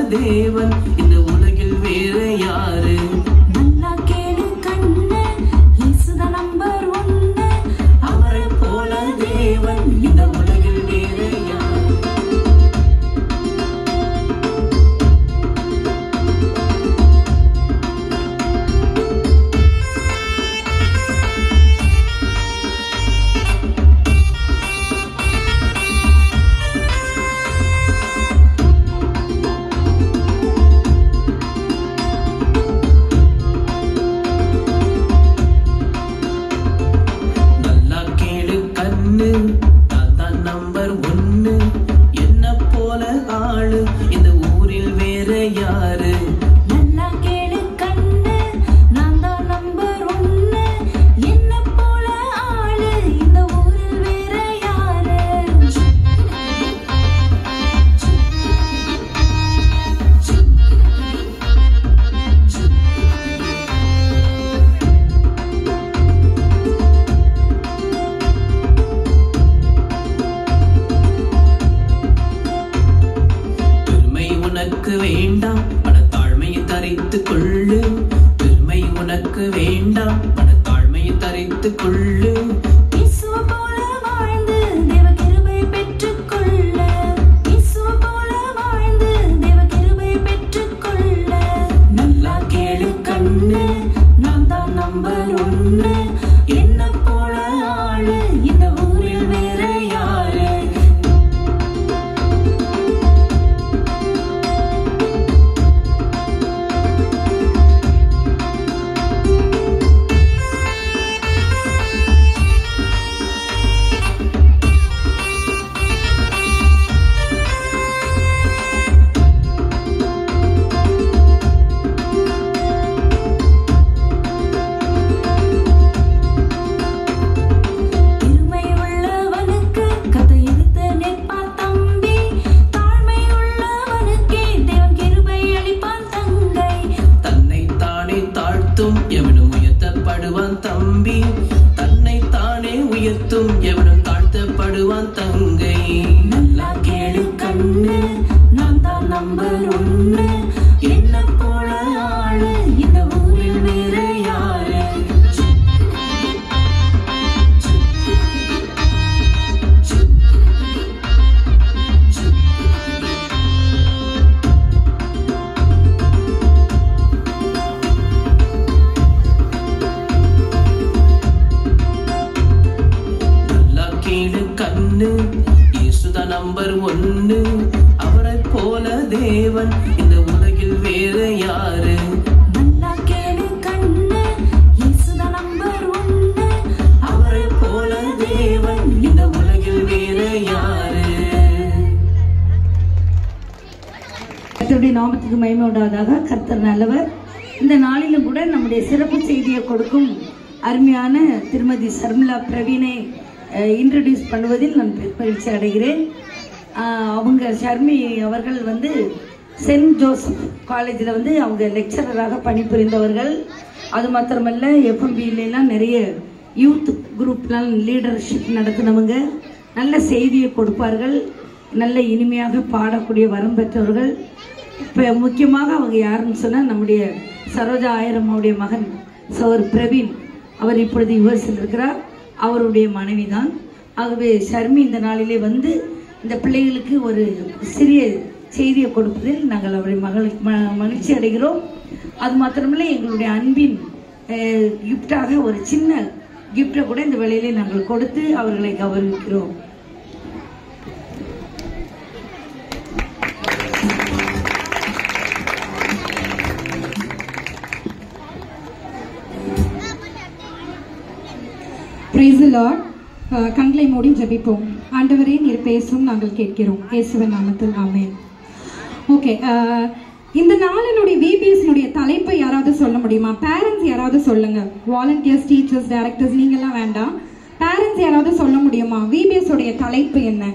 S7: தேவன் இந்த உலகில் வேற யாரு? நல்லா கேளு கண்ணு,
S5: கேளு இயேசுவை போல வாழ்ந்து தேவ கிருபை பெற்றுக்கொள்ள இயேசுவை போல வாழ்ந்து தேவ கிருபை பெற்றுக்கொள்ள நல்லா கேளு கண்ணு நான் தான் நம்பர் 1 என்ன போல ஆளு இந்த ஊரில் வேற யாரு எவனும் உயர்த்தப்படுவான் தம்பி தன்னை தானே உயர்த்தும் எவனும் தாழ்த்தப்படுவான் தங்கை நல்லா கேளு கண்ணு நான் தான் நம்பர் 1 என்ன போல ஆளு இந்த ஊரில் வேற யாரு கண்ணு இயேசுதான் நம்பர் 1 அவரை போல தேவன் இந்த உலகில் வேற யாரு நல்லா கேளு கண்ணு இயேசுதான் நம்பர் 1 அவரை போல தேவன் இந்த உலகில் வேற யாரு
S9: கர்த்தருடைய நாமத்துக்கு மகிமை உண்டாவதாக. கர்த்தர் நல்லவர். இந்த நாளிலும் கூட நம்முடைய சிறப்பு செய்தியை கொடுக்கும் அருமையான திருமதி சர்மிளா பிரவீனை இன்ட்ரடியூஸ் பண்ணுவதில் நான் மகிழ்ச்சி அடைகிறேன். அவங்க ஷர்மி அவர்கள் வந்து சென்ட் ஜோசப் காலேஜில் வந்து அவங்க லெக்சரராக பணிபுரிந்தவர்கள். அது மாத்திரமல்ல எஃப்எம்பிலாம் நிறைய யூத் குரூப்லாம் லீடர்ஷிப் நடத்தினவங்க. நல்ல செய்தியை கொடுப்பார்கள். நல்ல இனிமையாக பாடக்கூடிய வரம் பெற்றவர்கள். இப்போ முக்கியமாக அவங்க யாருன்னு சொன்னால் நம்முடைய சரோஜா ஆயிரம்மாவுடைய மகன் சோர் பிரவீன். அவர் இப்பொழுது யுஎஸ்ல இருக்கிறார். அவருடைய மனைவி தான். ஆகவே ஷர்மி இந்த நாளிலே வந்து இந்த பிள்ளைகளுக்கு ஒரு சிறிய செய்தியை கொடுப்பதில் நாங்கள் அவரை மகிழ்ச்சி அடைகிறோம். அது மாத்திரமில்லை எங்களுடைய அன்பின் கிஃப்டாக ஒரு சின்ன கிஃப்டை கூட இந்த வேளையிலே நாங்கள் கொடுத்து அவர்களை கௌரவிக்கிறோம்.
S12: Praise the Lord. கண்களை மூடி ஜெபிப்போம். ஆண்டவரே நீர் பேசும் நாங்கள் கேட்கிறோம். இயேசுவின் நாமத்தில் ஆமென். ஓகே, இந்த நாளினுடைய விபிஎஸ்னுடைய தலைப்பை யாராவது சொல்ல முடியுமா? பேரண்ட்ஸ் யாராவது சொல்லுங்க. வாலண்டியர்ஸ், டீச்சர்ஸ், டைரக்டர்ஸ் நீங்கெல்லாம் வேண்டாம். பேரண்ட்ஸ் யாராவது சொல்ல முடியுமா? விபிஎஸ் உடைய தலைப்பு என்ன?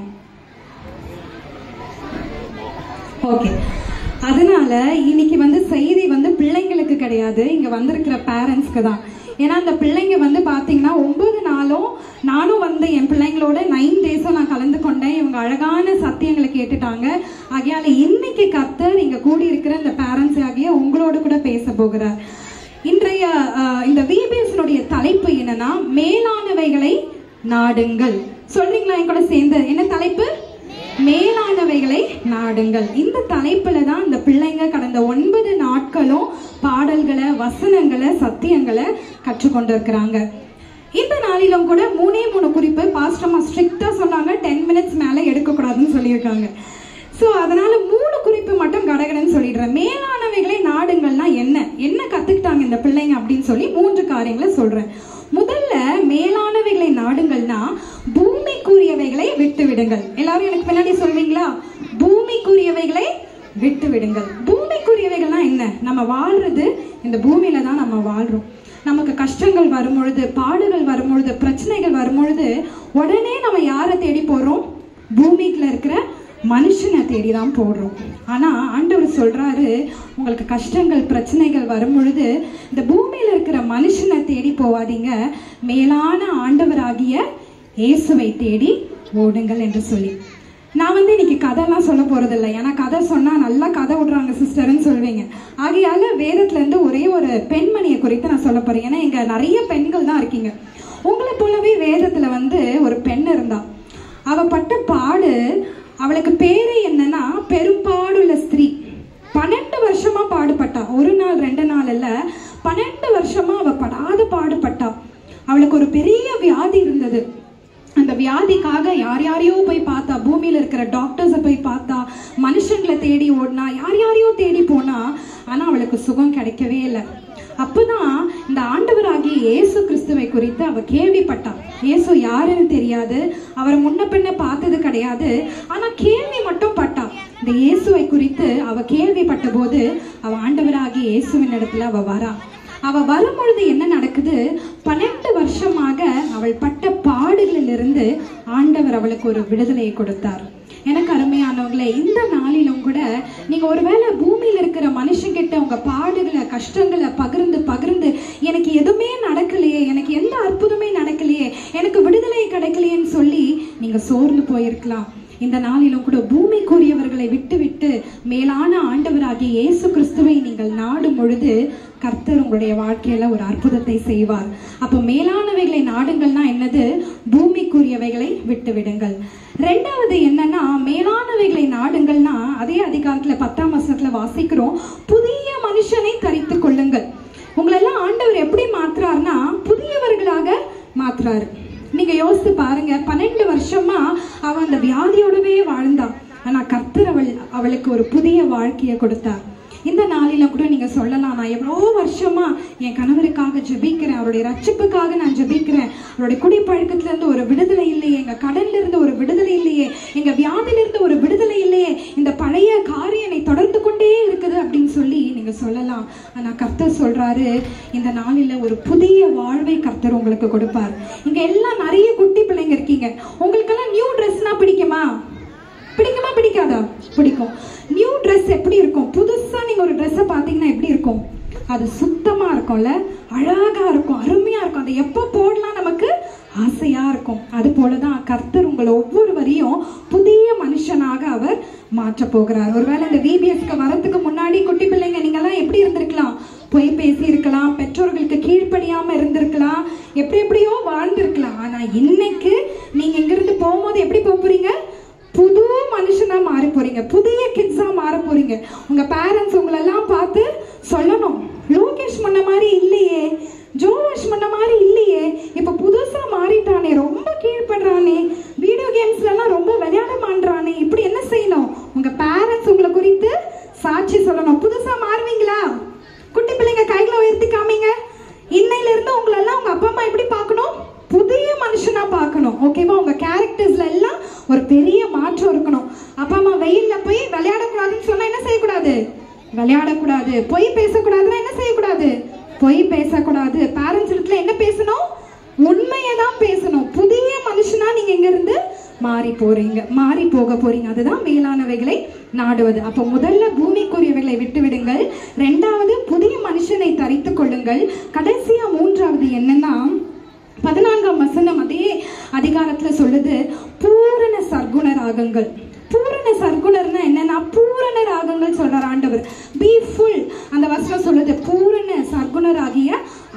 S12: ஓகே, அதனால இன்னைக்கு வந்து செய்தி வந்து பிள்ளைங்களுக்கு கிடையாது, இங்க வந்திருக்கிற பேரண்ட்ஸ்க்கு தான். ஏன்னா அந்த பிள்ளைங்க வந்து பார்த்தீங்கன்னா 9 நாளும் நானும் வந்து என் பிள்ளைங்களோட 9 டேஸும் நான் கலந்து கொண்டேன். இவங்க அழகான சத்தியங்களை கேட்டுட்டாங்க. ஆகையால இன்னைக்கு கர்த்தர் இங்க கூடி இருக்கிற இந்த பேரண்ட்ஸ் ஆகிய உங்களோட கூட பேச போகிறார். இன்றைய இந்த விபிஎஸ்னுடைய தலைப்பு என்னன்னா, மேலானவைகளை நாடுங்கள். சொல்றீங்களா என் கூட சேர்ந்து? என்ன தலைப்பு? மேலானவைகளை நாடுங்கள். இந்த தலைப்புல தான் இந்த பிள்ளைங்க கடந்த 9 நாட்களும் பாடல்களை, வசனங்களை, சத்தியங்களை கற்றுக்கொண்டிருக்கிறாங்க. இந்த நாளிலும் கூட 3 குறிப்பு பாஸ்டர்மா ஸ்ட்ரிக்டா சொன்னாங்க. 10 மினிட்ஸ் மேல எடுக்கக்கூடாதுன்னு சொல்லியிருக்காங்க. ஸோ அதனால 3 குறிப்பு மட்டும் கடகடன்னு சொல்லிடுறேன். மேலானவைகளை நாடுங்கள்னா என்ன கத்துக்கிட்டாங்க இந்த பிள்ளைங்க அப்படின்னு சொல்லி 3 காரியங்களை சொல்றேன். முதல்ல மேலானவைகளை நாடுங்கள்னா பூமிக்குரியவைகளை விட்டு விடுங்கள். எல்லாரும் எனக்கு பின்னாடி சொல்வீங்களா? பூமிக்குரியவைகளை விட்டு விடுங்கள். பூமிக்குரியவைகள்னா என்ன? நம்ம வாழ்றது இந்த பூமியில தான் நம்ம வாழ்றோம். நமக்கு கஷ்டங்கள் வரும்பொழுது, பாடுகள் வரும்பொழுது, பிரச்சனைகள் வரும்பொழுது உடனே நம்ம யாரை தேடி போறோம்? பூமிக்குள்ள இருக்கிற மனுஷனை தேடி தான் போடுறோம். ஆனா ஆண்டவர் சொல்றாரு, உங்களுக்கு கஷ்டங்கள் பிரச்சனைகள் வரும் பொழுது இந்த பூமியில இருக்கிற மனுஷனை தேடி போவாதீங்க, மேலான ஆண்டவராகிய இயேசுவை தேடி ஓடுங்கள் என்று சொல்லி. நான் வந்து இன்னைக்கு கதைலாம் சொல்ல போறது இல்லை. ஏன்னா கதை சொன்னா நல்லா கதை விடுறாங்க சிஸ்டர்ன்னு சொல்வீங்க. ஆகையால வேதத்துல இருந்து ஒரே ஒரு பெண்மணியை குறித்து நான் சொல்ல போறேன். ஏன்னா இங்க நிறைய பெண்கள் தான் இருக்கீங்க. உங்களை போலவே வேதத்துல வந்து ஒரு பெண் இருந்தா. அவ பட்ட பாடு, அவளுக்கு பேரு என்னன்னா பெரும்பாடுள்ள ஸ்திரீ. 12 வருஷமா பாடுபட்டா. ஒரு நாள் 2 நாள் இல்ல, 12 வருஷமா அவ படாத பாடுபட்டா. அவளுக்கு ஒரு பெரிய வியாதி இருந்தது. அந்த வியாதிக்காக யார் யாரையோ போய் பார்த்தா, பூமியில இருக்கிற டாக்டர்ஸை போய் பார்த்தா, மனுஷங்களை தேடி ஓடினா, யார் யாரையோ தேடி போனா, ஆனா அவளுக்கு சுகம் கிடைக்கவே இல்லை. அப்பதான் இந்த ஆண்டவராகிய இயேசு கிறிஸ்துவை குறித்து அவ கேள்விப்பட்டான். இயேசு யாருன்னு தெரியாது, அவரை முன்ன பின்ன பார்த்தது கிடையாது, ஆனா கேள்வி மட்டும் பட்டான். இந்த இயேசுவை குறித்து அவ கேள்விப்பட்ட போது அவ ஆண்டவராகிய இயேசுவின் இடத்துல அவ வரா. அவ வரும்பொழுது என்ன நடக்குது? 12 வருஷமாக அவள் பட்ட பாடுகளிலிருந்து ஆண்டவர் அவளுக்கு ஒரு விடுதலையை கொடுத்தார். எனக்கு அருமையானவங்களே, இந்த நாளிலும் கூட நீங்க ஒருவேளை பூமியில இருக்கிற மனுஷங்கிட்ட உங்க பாடுகளை கஷ்டங்களை பகிர்ந்து எனக்கு எதுவுமே நடக்கலையே, எனக்கு எந்த அற்புதமே நடக்கலையே, எனக்கு விடுதலை கிடைக்கலையேன்னு சொல்லி நீங்க சோர்ந்து போயிருக்கலாம். இந்த நாளிலும் கூட பூமிக்குரியவர்களை விட்டு மேலான ஆண்டவராகிய இயேசு கிறிஸ்துவை நீங்கள் நாடும் பொழுது கர்த்தர் உங்களுடைய வாழ்க்கையில ஒரு அற்புதத்தை செய்வார். அப்போ மேலானவைகளை நாடுங்கள்னா என்னது? பூமிக்குரியவைகளை விட்டு விடுங்கள். ரெண்டாவது என்னன்னா, மேலானவைகளை நாடுங்கள்னா அதே அதிகாரத்துல 10ஆம் வசனத்துல வாசிக்கிறோம், புதிய மனுஷனை தரித்து கொள்ளுங்கள். உங்களெல்லாம் ஆண்டவர் எப்படி மாத்துறாருன்னா புதியவர்களாக மாத்துறாரு. நீங்க யோசித்து பாருங்க, 12 வருஷமா அவ அந்த வியாதியோடவே வாழ்ந்தான். ஆனா கர்த்தர் அவளுக்கு ஒரு புதிய வாழ்க்கையை கொடுத்தார். இந்த நாளில கூட நீங்க சொல்லலாம், நான் எவ்வளோ வருஷமா என் கணவருக்காக ஜெபிக்கிறேன், அவருடைய ரட்சிப்புக்காக நான் ஜெபிக்கிறேன், அவருடைய குடிப்பழக்கத்துல இருந்து ஒரு விடுதலை இல்லையே, எங்க கடன்ல இருந்து ஒரு விடுதலை இல்லையே, எங்க வியாதியில இருந்து ஒரு விடுதலை இல்லையே, இந்த பழைய காரியம் என்னை தொடர்ந்து கொண்டே இருக்குது அப்படின்னு சொல்லி நீங்க சொல்லலாம். ஆனா கர்த்தர் சொல்றாரு, இந்த நாளில ஒரு புதிய வாழ்வை கர்த்தர் உங்களுக்கு கொடுப்பார். இங்க எல்லாம் நிறைய குட்டி பிள்ளைங்க இருக்கீங்க. உங்களுக்கெல்லாம் நியூ ட்ரெஸ்னா பிடிக்குமா? பிடிக்காதா? பிடிக்கும். நியூ ட்ரெஸ் எப்படி இருக்கும்? புதுசா நீங்க ஒரு ட்ரெஸ்ஸை பார்த்தீங்கன்னா எப்படி இருக்கும்? அது சுத்தமா இருக்கும்ல, அழகா இருக்கும், அருமையா இருக்கும். அதை எப்போ போடலாம் நமக்கு ஆசையா இருக்கும். அது போலதான் கர்த்தர் உங்களை ஒவ்வொருவரையும் புதிய மனுஷனாக அவர் மாற்ற போகிறார். ஒருவேளை இந்த VBSக்கு வரதுக்கு முன்னாடி குட்டி பிள்ளைங்க நீங்க எல்லாம் எப்படி இருந்திருக்கலாம்? பொய் பேசி இருக்கலாம், பெற்றோர்களுக்கு கீழ்ப்படியாம இருந்திருக்கலாம், எப்படியோ வாழ்ந்திருக்கலாம். ஆனா இன்னைக்கு நீங்க இங்கிருந்து போகும்போது எப்படி போறீங்க? புது மனுஷனா மாறி போறீங்க, புதிய கிட்ஸா மாற போறீங்க. உங்க பேரண்ட்ஸ் உங்களெல்லாம் பார்த்து சொல்லணும், லோகேஷ் முன்ன மாதிரி இல்லையே, ஜோவாஷ் முன்ன மாதிரி இல்லையே, இப்ப புதுசா மாறிட்டானே, ரொம்ப கீழ்படுறானே, வீடியோ கேம்ஸ்ல எல்லாம் ரொம்ப விளையாட மாட்டானே, இப்படி என்ன செய்யணும்? உங்க பேரண்ட்ஸ் உங்களை குறித்து சாட்சி சொல்லணும். புதுசா மாறுவீங்களா? குட்டி பிள்ளைங்க கைகளை உயர்த்தி காமிங்க. இன்னையில இருந்து உங்களெல்லாம் உங்க அப்பா அம்மா எப்படி பார்க்கணும்? புதிய மனுஷனா பார்க்கணும். ஓகேவா? உங்க கேரக்டர்ஸ்ல எல்லாம் ஒரு பெரிய மாற்றம் இருக்கணும். அப்பா அம்மா வெயில்ல போய் விளையாடக்கூடாதுன்னு சொன்னா என்ன செய்யக்கூடாது? விளையாடக்கூடாது. பொய் பேசக்கூடாதுன்னா என்ன செய்யக்கூடாது? பொய் பேசக்கூடாது. பேரண்ட்ஸ் இடத்துல என்ன பேசணும்? உண்மையை தான் பேசணும். புதிய மனுஷனா நீங்க இங்க இருந்து மாறி போக போறீங்க. அதுதான் மேலானவைகளை நாடுவது. அப்போ முதல்ல பூமிக்குரியவைகளை விட்டு விடுங்கள், ரெண்டாவது புதிய மனுஷனை தரித்து கொள்ளுங்கள், கடைசியா மூன்றாவது என்னன்னா 14ஆம் வசனம் அதே அதிகாரத்துல சொல்லுது, பூரண சர்க்குணராகுங்கள். பூரண சர்க்குணர்னா என்னன்னா பூரண ராகங்கள் சொல்றார் ஆண்டவர். B full. அந்த வசனம் சொல்லுது பூரண சர்க்குணராகிய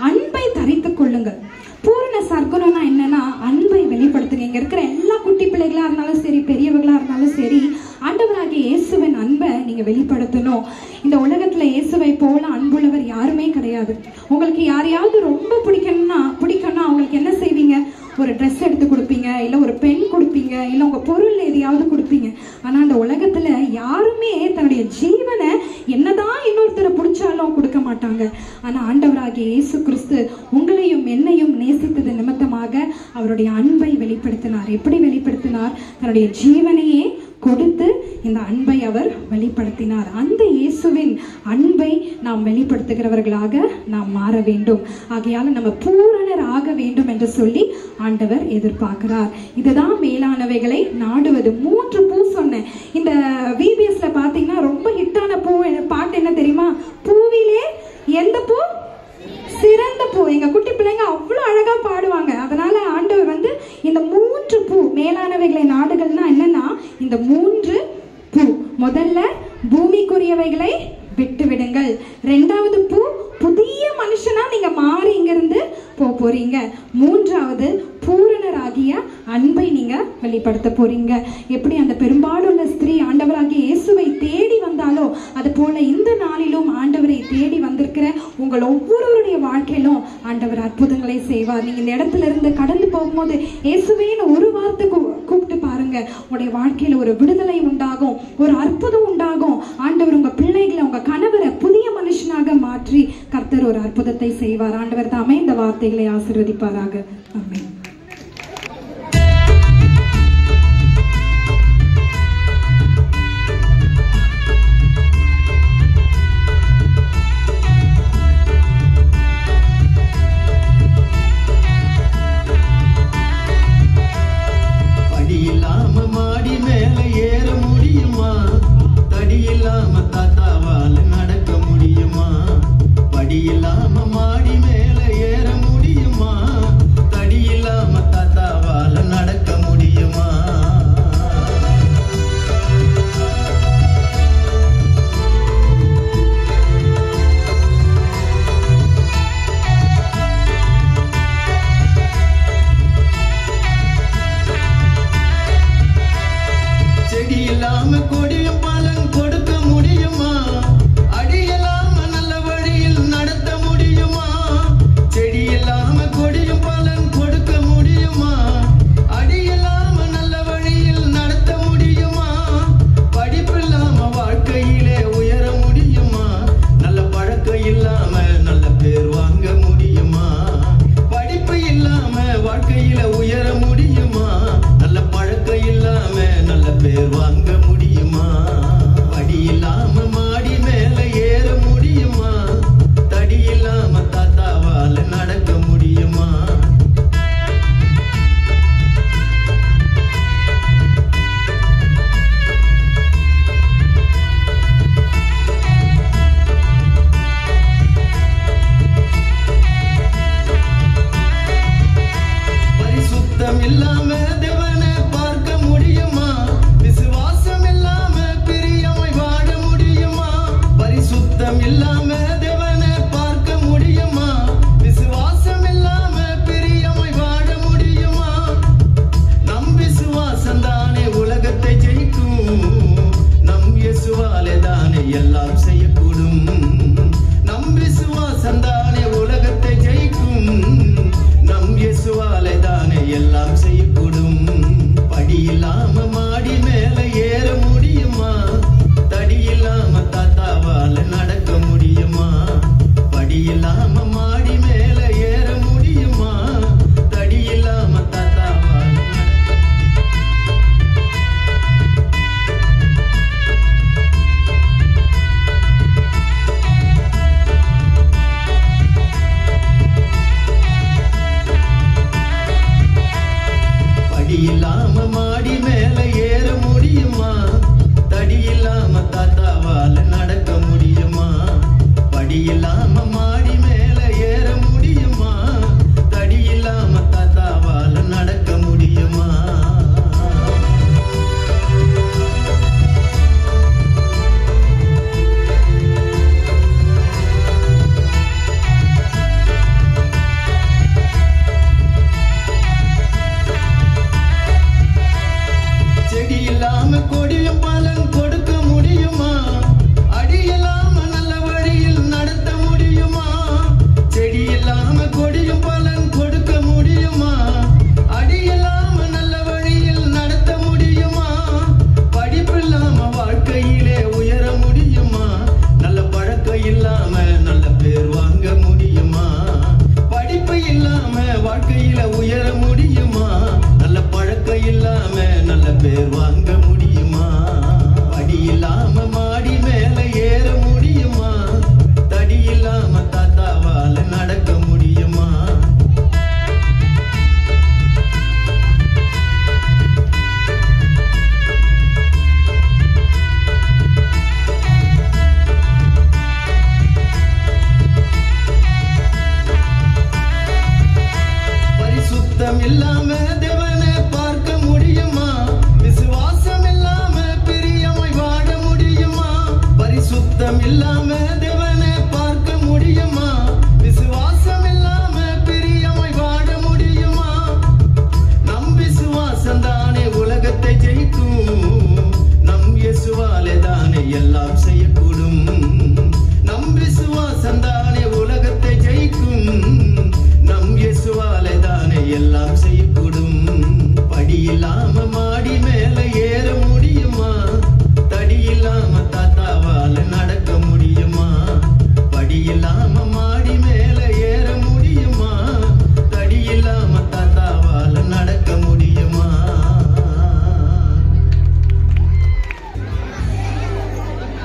S12: அன்பை தரித்து கொள்ளுங்கள். பூரண சர்க்குணம்னா என்னன்னா அன்பை வெளிப்படுத்துங்க. இங்க இருக்கிற எல்லா குட்டி பிள்ளைகளா இருந்தாலும் சரி, பெரியவர்களா இருந்தாலும் சரி, ஆண்டவராகிய இயேசுவின் அன்பை நீங்க வெளிப்படுத்தணும். இந்த உலகத்துல இயேசுவை போல அன்புள்ளவர் யாருமே கிடையாது. உங்களுக்கு யாரையாவது ரொம்ப பிடிக்கணும்னா அவங்களுக்கு என்ன செய்வீங்க? ஒரு ட்ரெஸ் எடுத்து கொடுப்பீங்க, இல்லை ஒரு பென் கொடுப்பீங்க, இல்லை உங்கள் பொருள் எதையாவது கொடுப்பீங்க. ஆனால் அந்த உலகத்தில் யாருமே தன்னுடைய ஜீவனை என்னதான் இன்னொருத்தரை பிடிச்சாலும் கொடுக்க மாட்டாங்க. ஆனால் ஆண்டவராகிய இயேசு கிறிஸ்து உங்களையும் என்னையும் நேசித்தது நிமித்தமாக அவருடைய அன்பை வெளிப்படுத்தினார். எப்படி வெளிப்படுத்தினார்? தன்னுடைய ஜீவனையே கொடுத்து இந்த அன்பை அவர் வெளிப்படுத்தினார். அந்த இயேசுவின் அன்பை நாம் வெளிப்படுத்துகிறவர்களாக நாம் மாற வேண்டும். ஆகையால நம்ம பூரணர் ஆக வேண்டும் என்று சொல்லி ஆண்டவர் எதிர்பார்க்கிறார். இதுதான் மேலானவைகளை நாடுவது. 3 பூ சொன்னேன். இந்த VBSல பாத்தீங்கன்னா ரொம்ப ஹிட்டான பூ பாட்டு என்ன தெரியுமா? பூவிலே எந்த பூ சிறந்த பூ. எங்க குட்டி பிள்ளைங்க அவ்வளவு அழகா பாடுவாங்க. அதனால ஆண்டவர் இந்த 3 பூ மேலானவைகளை நாடுகள்னா என்னன்னா இந்த 3 பூ. முதல்ல பூமிக்குரியவைகளை விட்டு விடுங்கள். ரெண்டாவது பூ புதிய மனுஷனா நீங்க மாறி இங்கிருந்து போறீங்க. மூன்றாவது அன்பை நீங்க வெளிப்படுத்த போறீங்க. எப்படி அந்த பெரும்பாலுள்ள ஸ்திரீ ஆண்டவராகிய இயேசுவை தேடி வந்தாலோ அது போல இந்த நாளிலும் ஆண்டவரை தேடி வந்திருக்கிற உங்கள் ஒவ்வொருவருடைய வாழ்க்கையிலும் ஆண்டவர் அற்புதங்களை செய்வார். நீங்க இந்த இடத்துல இருந்து கடந்து போகும்போது இயேசுவேன்னு ஒரு வார்த்தை கூப்பிட்டு பாருங்க. உங்களுடைய வாழ்க்கையில ஒரு விடுதலை உண்டாகும், ஒரு அற்புதம் உண்டாகும். ஆண்டவர் உங்க பிள்ளைகளை, உங்க கணவரை புதிய மனுஷனாக மாற்றி கர்த்தர் ஒரு அற்புதத்தை செய்வார். ஆண்டவர் தாமே இந்த வார்த்தைகளை ஆசீர்வதிப்பாராக. ஆமென்.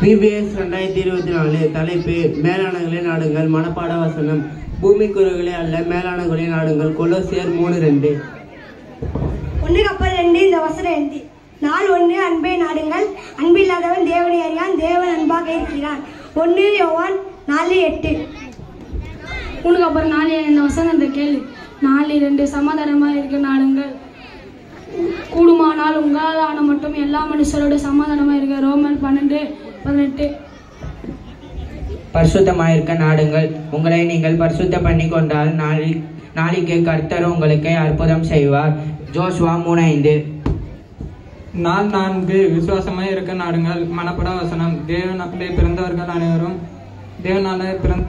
S13: VBS 2024 தலைப்பு மேலானங்களை நாடுங்கள். மனப்பாட வசனம். பூமிக்குருகளை அல்ல மேலானங்களை நாடுங்கள். கொலோசியர் 3:2.
S4: 1:2 இந்த வசனம் எழுதி. நாள் 1 அன்பை நாடுங்கள். அன்பில்லாதவன் தேவனை அறியான், தேவன் அன்பாக இருக்கிறான். 1 யோவான் 4:8.
S8: 1:4 இந்த வசனத்தை கேளு. 4:2 சமாதானமாக இருக்க நாடுங்கள். கூடுமானால் உங்களாலான மட்டும் எல்லா மனுஷரோட சமாதானமாக இருக்க. ரோமர் 12:18.
S6: பரிசுத்தமாயிருக்க நாடுங்கள். உங்களை நீங்கள் பரிசுத்த பண்ணி கொண்டால் நாளைக்கு கர்த்தர் உங்களுக்கு அற்புதம் செய்வார். ஜோசுவா 3:5.
S14: நாள் 4 விசுவாசமாய் இருக்க நாடுங்கள். மனப்பட வசனம். தேவனாலே பிறந்தவர்கள் அனைவரும் தேவனாலே பிறந்த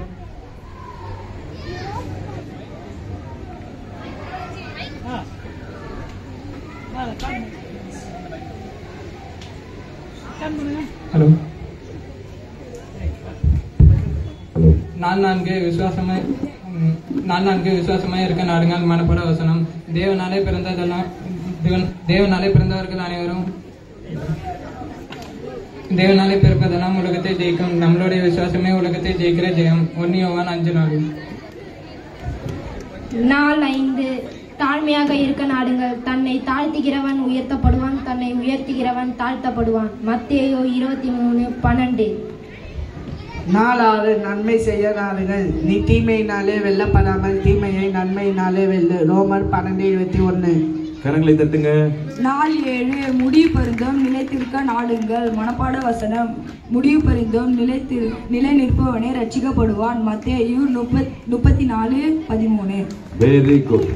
S14: ஹலோ 4 விசுவாசமாய் இருக்க நாடுங்கள். மனப்பட வசனம். தேவனாலே பிறந்தவர்கள் அனைவரும் தேவனாலே பிறப்பதெல்லாம் உலகத்தை ஜெயிக்கும். நம்மளுடைய விசுவாசமே உலகத்தை ஜெயிக்கிற ஜெயம். 1 யோவான் 5:4.
S8: நாள் 5 தாழ்மையாக இருக்க நாடுங்கள். தன்னை தாழ்த்துகிறவன் உயர்த்தப்படுவான், தன்னை உயர்த்துகிறவன் தாழ்த்தப்படுவான். மத்தேயு 23:12.
S13: நாள் 6 நன்மை செய்ய நாடுங்கள். நீ தீமையினாலே வெல்லப்படாமல் தீமையை நன்மையினாலே வெல்லு. ரோமர் 12:21.
S3: கரங்களை தட்டுங்க.
S9: நாள் 7 முடிவு பரிந்தோம் நிலைத்திருக்க நாடுங்கள். மனப்பாட வசனம். முடிவு பரிந்தோம் நிலை நிற்பவனே ரட்சிக்கப்படுவான். மத்தேயு 34:13.
S3: Very good.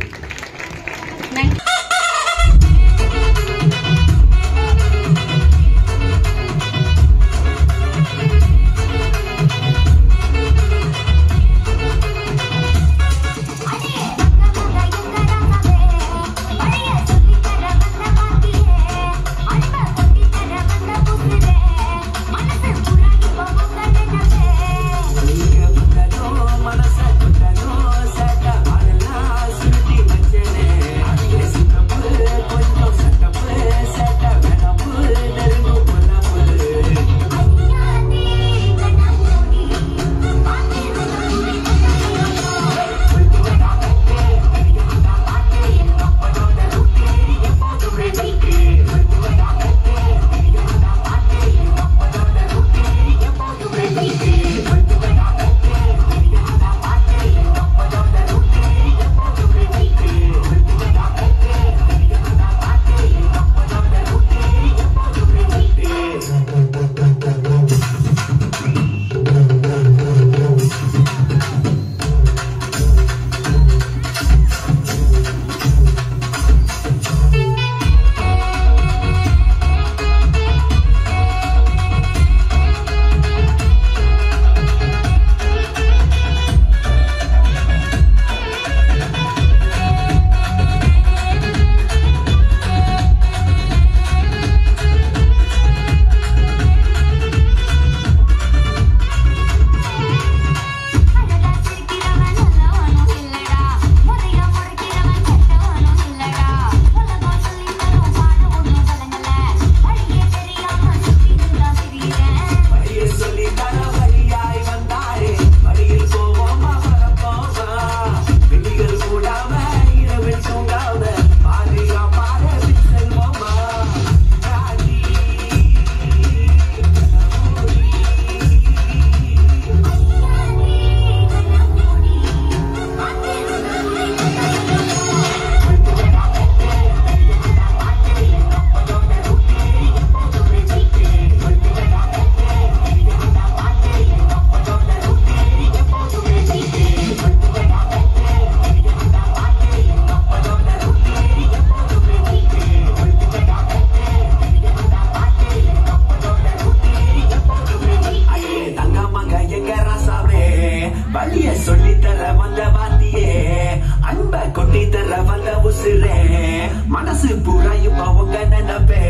S5: மனசு பூரா இப்ப உங்க நினைப்பே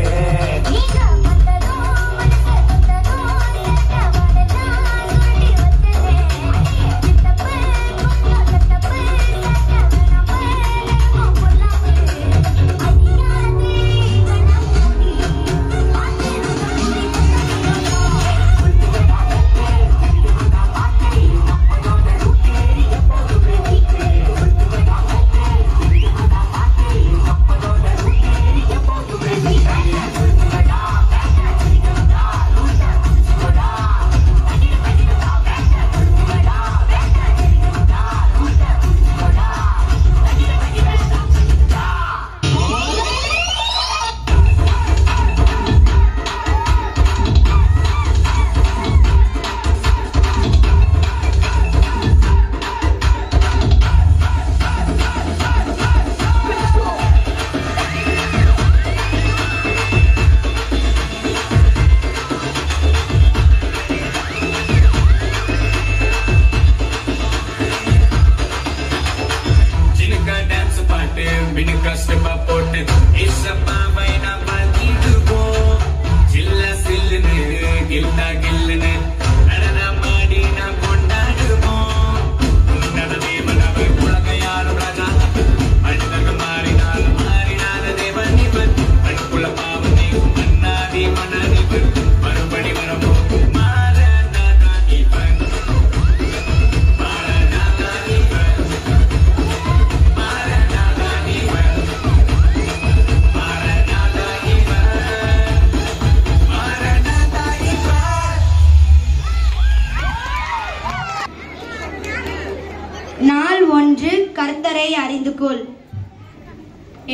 S10: ஏற்றுக்கொள்.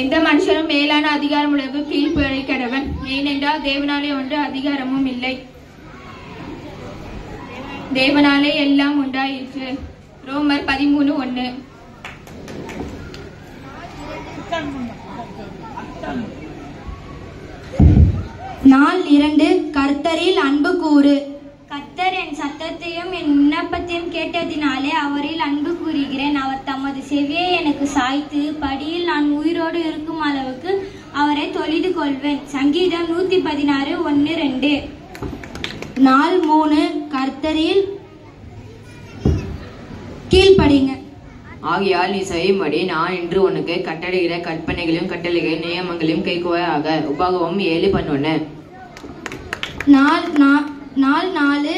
S15: எந்த மனுஷனும் மேலான அதிகாரம் உலகு கீழ்ப்படைக்கிறவன், ஏனென்றால் தேவனாலே ஒன்று அதிகாரமும் இல்லை. தேவனாலே எல்லாம் உண்டாயிற்று. ரோமர் 13:1.
S10: நாள் 2 கர்த்தரில் அன்பு கூறு. கர்த்தர் என் சத்தத்தையும் என் விண்ணப்பத்தையும் கேட்டதினாலே அவரில் அன்பு கூறுகிறேன். அவர் தமது செவியை எனக்கு சாய்த்து படியில் நான் உயிரோடு இருக்கும் அளவுக்கு அவரை தொழுது கொள்வேன். சங்கீதம் 116:1-2. நாள் 3 கர்த்தரில் கீழ்ப்படிங்க.
S6: ஆகையால் நீ செய்யும்படி நான் இன்று உனக்கு கட்டளைகிற கற்பனைகளையும் கட்டளைகளையும் நியமங்களையும் கைக்குவாயாக. உபாகமம் 7:11.
S10: நாள் 4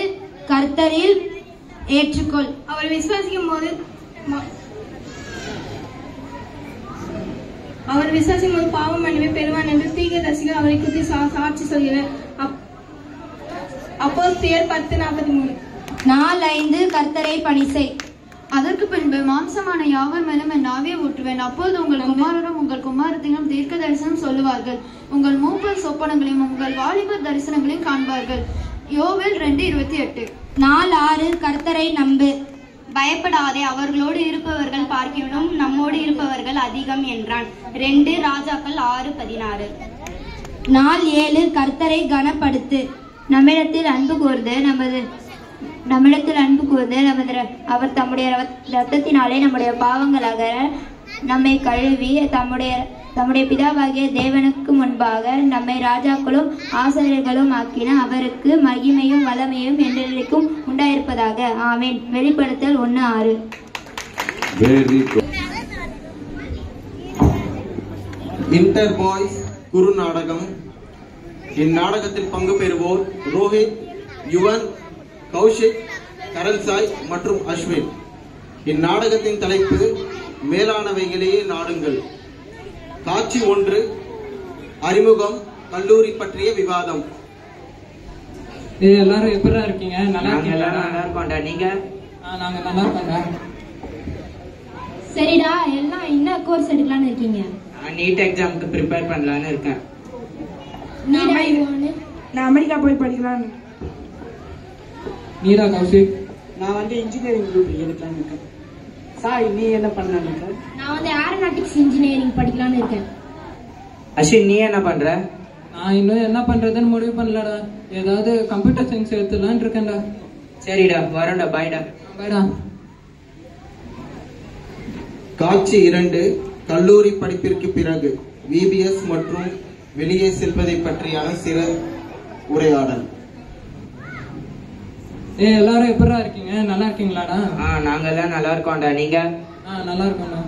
S10: கர்த்தரில் ஏற்றுக்கொள்.
S8: அவர் விசுவாசிக்கும் போது பாவம் மன்னிப்பை பெறுவான் என்று தீர்க்கதரிசிகள் அவரை குறித்து சாட்சி சொல்கிறார். அப்போஸ்தலர் 10:43.
S10: நாள் 5 கர்த்தரை பணி செய்.
S16: அதற்கு பின்பு மாம்சமான யாவர் மேலும் என் ஆவியை ஊற்றுவேன். அப்போது உங்கள் குமாரரும் உங்கள் குமாரத்திலும் தீர்க்க தரிசனம் சொல்லுவார்கள். உங்கள் மூப்பர் சொப்பனங்களையும் உங்கள் வாலிபர் தரிசனங்களையும் காண்பார்கள். யோவேல் 2:28.
S10: நாள் 6 கர்த்தரை நம்பு.
S16: பயப்படாதே, அவர்களோடு இருப்பவர்கள் பார்க்கிலும் நம்மோடு இருப்பவர்கள் அதிகம் என்றான். 2 ராஜாக்கள் 6:16.
S10: நாள் 7 கர்த்தரை கனப்படுத்து.
S16: நம்மிடத்தில் அன்பு கூர்ந்து அவர் தம்முடைய இரத்தத்தினாலே நம்முடைய பாவங்களாக நம்மை கழுவி தம்முடைய பிதாவாகிய தேவனுக்கு முன்பாக நம்மை ராஜாக்களும் ஆசாரியர்களும் ஆக்கின அவருக்கு மகிமையும் வல்லமையும் என்றென்றைக்கும் உண்டாயிருப்பதாக. ஆமென். வெளிப்படுத்தல் 1:6.
S17: இன்டர் பாய்ஸ் குரு நாடகம். இந்நாடகத்தில் பங்கு பெறுவோர் ரோஹித், யுவன், கௌஷிக், கரன்சாய் மற்றும் அஸ்வின். இந்நாடகத்தின் தலைப்பு மேலானவைகளையே நாடுங்கள். காட்சி 1 அறிமுகம், கல்லூரி பற்றிய விவாதம்.
S14: எல்லாரும் எப்படி இருக்கீங்க? நல்லா இருக்கீங்களா?
S6: நல்லா இருக்கோம்டா. நீங்க?
S14: நாங்க நல்லா இருக்கோம்டா.
S10: சரிடா, எல்லாம் என்ன கோர்ஸ் எடுக்கலாம்னு இருக்கீங்க?
S6: நீட் எக்ஸாமுக்கு ப்ரிப்பேர் பண்ணலான்னு இருக்கேன்.
S13: நான் அமெரிக்கா போய் படிக்கலான்னு.
S14: நீடா கௌஷிக்?
S13: நான் வந்து இன்ஜினியரிங் குரூப் எடுக்கலாம்னு இருக்கேன். சாய், நீ என்ன பண்ணலான்னு இருக்க?
S10: நான் வந்து ஏரோநாட்டிக்ஸ் இன்ஜினியரிங் படிக்கலாம்னு இருக்கேன்.
S6: அஸ்வின், நீ என்ன பண்ற?
S14: நான் இன்னும் என்ன பண்றதுன்னு முடிவு பண்ணலடா. ஏதாவது கம்ப்யூட்டர் சயின்ஸ் எடுத்துலான்னு இருக்கேன்டா.
S6: சரிடா, வரோம்டா. பாய்டா.
S14: பாய்டா.
S17: காட்சி 2 கல்லூரி படிப்பிற்கு பிறகு VBS மற்றும் வெளியே செல்வதை பற்றியான சில உரையாடல்.
S14: எல்லாரும் எப்படா இருக்கீங்க? நல்லா இருக்கீங்களாடா?
S6: நாங்க எல்லாம் நல்லா இருக்கோம்டா. நீங்க?
S14: நல்லா இருக்கோம்டா.